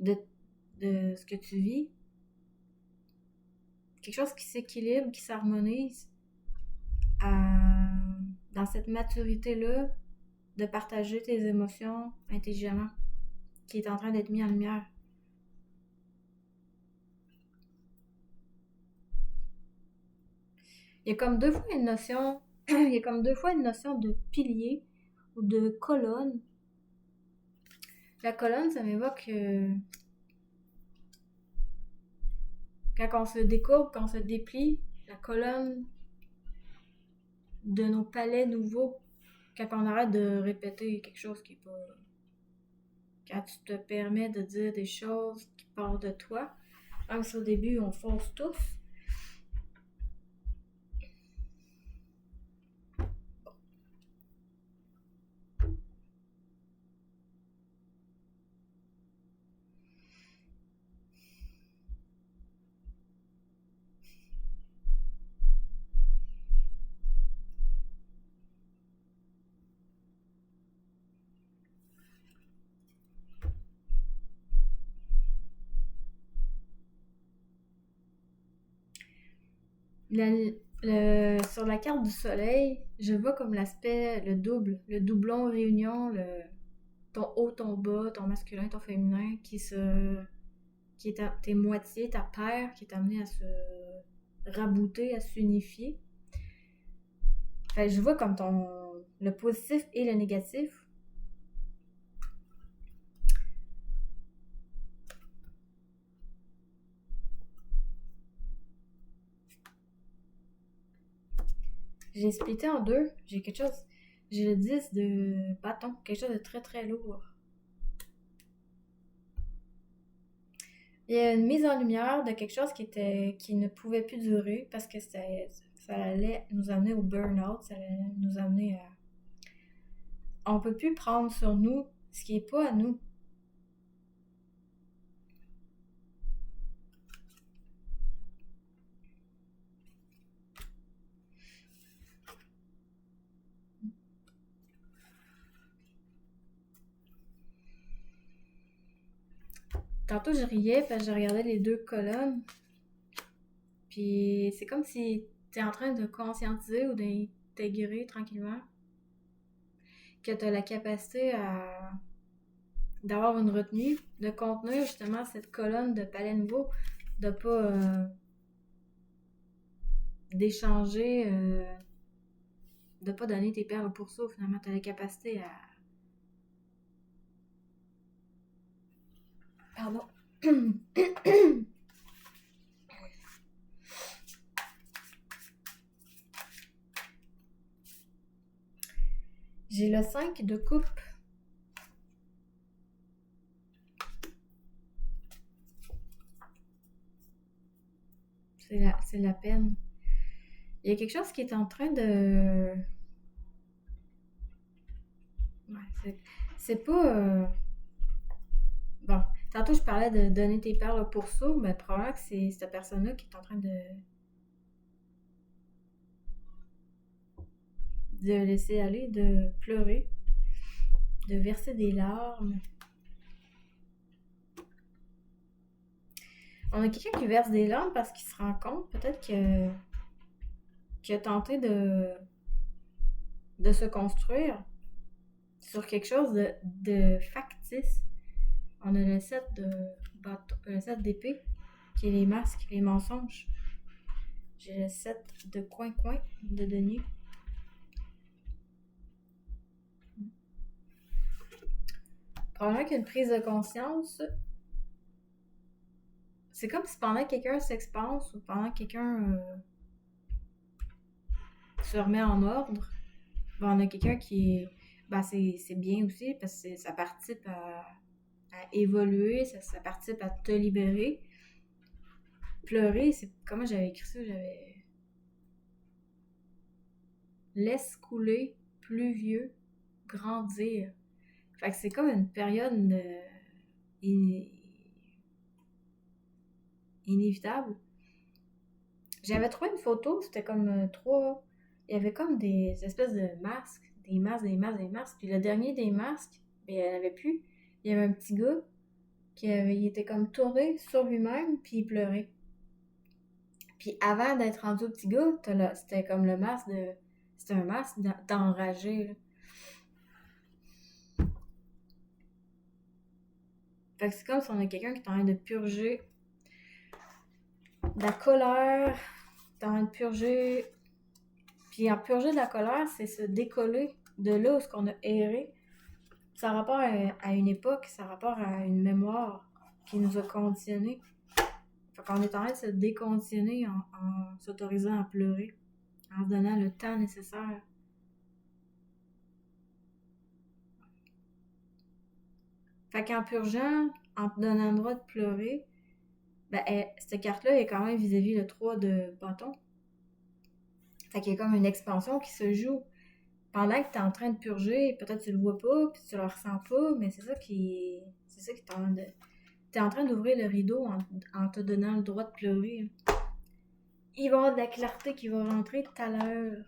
de ce que tu vis. Quelque chose qui s'équilibre, qui s'harmonise dans cette maturité-là de partager tes émotions intelligemment, qui est en train d'être mis en lumière. Il y a comme deux fois une notion, il y a comme deux fois une notion de pilier ou de colonne. La colonne, ça m'évoque quand on se décourbe, quand on se déplie, la colonne de nos palais nouveaux, quand on arrête de répéter quelque chose qui est pas. Quand tu te permets de dire des choses qui partent de toi, même si au début on force tous. Sur la carte du soleil, je vois comme l'aspect, le doublon réunion, ton haut, ton bas, ton masculin, ton féminin, qui est tes moitiés, ta paire, qui est amenée à se rabouter, à s'unifier. Fait que je vois comme le positif et le négatif. J'ai splitté en deux. J'ai le 10 de bâton, quelque chose de très très lourd. Il y a une mise en lumière de quelque chose qui ne pouvait plus durer parce que ça allait nous amener au burn-out, ça allait nous amener à... On peut plus prendre sur nous ce qui est pas à nous. Tantôt, je riais parce que je regardais les deux colonnes. Puis c'est comme si t'es en train de conscientiser ou d'intégrer tranquillement que t'as la capacité d'avoir une retenue, de contenir justement cette colonne de palais nouveau, de pas d'échanger, de pas donner tes perles au pourceau. Finalement, t'as la capacité à... Pardon. J'ai le 5 de coupe. C'est la peine. Il y a quelque chose qui est en train de... Ouais, c'est pas... Bon, tantôt je parlais de donner tes perles au pourceau, mais probablement que c'est cette personne-là qui est en train de laisser aller, de pleurer, de verser des larmes. On a quelqu'un qui verse des larmes parce qu'il se rend compte peut-être qu'il a tenté de se construire sur quelque chose de factice. On a le 7 le 7 d'épée, qui est les masques, les mensonges. J'ai le 7 de coin-coin de denier. Probablement qu'il y a une prise de conscience. C'est comme si pendant que quelqu'un s'expanse ou pendant que quelqu'un se remet en ordre, ben on a quelqu'un qui est... Ben c'est bien aussi parce que ça participe à évoluer, ça participe à te libérer. Pleurer, c'est... Comment j'avais écrit ça? J'avais... Laisse couler, pluvieux, grandir. Fait que c'est comme une période inévitable. J'avais trouvé une photo, c'était comme trois... Il y avait comme des espèces de masques, des masques, des masques, des masques. Puis le dernier des masques, ben, il n'y en avait plus. Il y avait un petit gars il était comme tourné sur lui-même, puis il pleurait. Puis avant d'être rendu au petit gars, c'était comme le masque de... C'était un masque d'enragé, là. Fait que c'est comme si on a quelqu'un qui est en train de purger de la colère, t'es en train de purger. Puis en purger de la colère, c'est se décoller de là où on a erré. Ça a rapport à une époque, ça a rapport à une mémoire qui nous a conditionnés. Fait qu'on est en train de se déconditionner en s'autorisant à pleurer, en se donnant le temps nécessaire. Fait qu'en purgeant, en te donnant le droit de pleurer, ben, cette carte-là est quand même vis-à-vis le 3 de bâton. Fait qu'il y a comme une expansion qui se joue. Pendant que tu es en train de purger, peut-être tu le vois pas, puis tu le ressens pas, mais c'est ça qui est en train de... T'es en train d'ouvrir le rideau en te donnant le droit de pleurer. Il va y avoir de la clarté qui va rentrer tout à l'heure.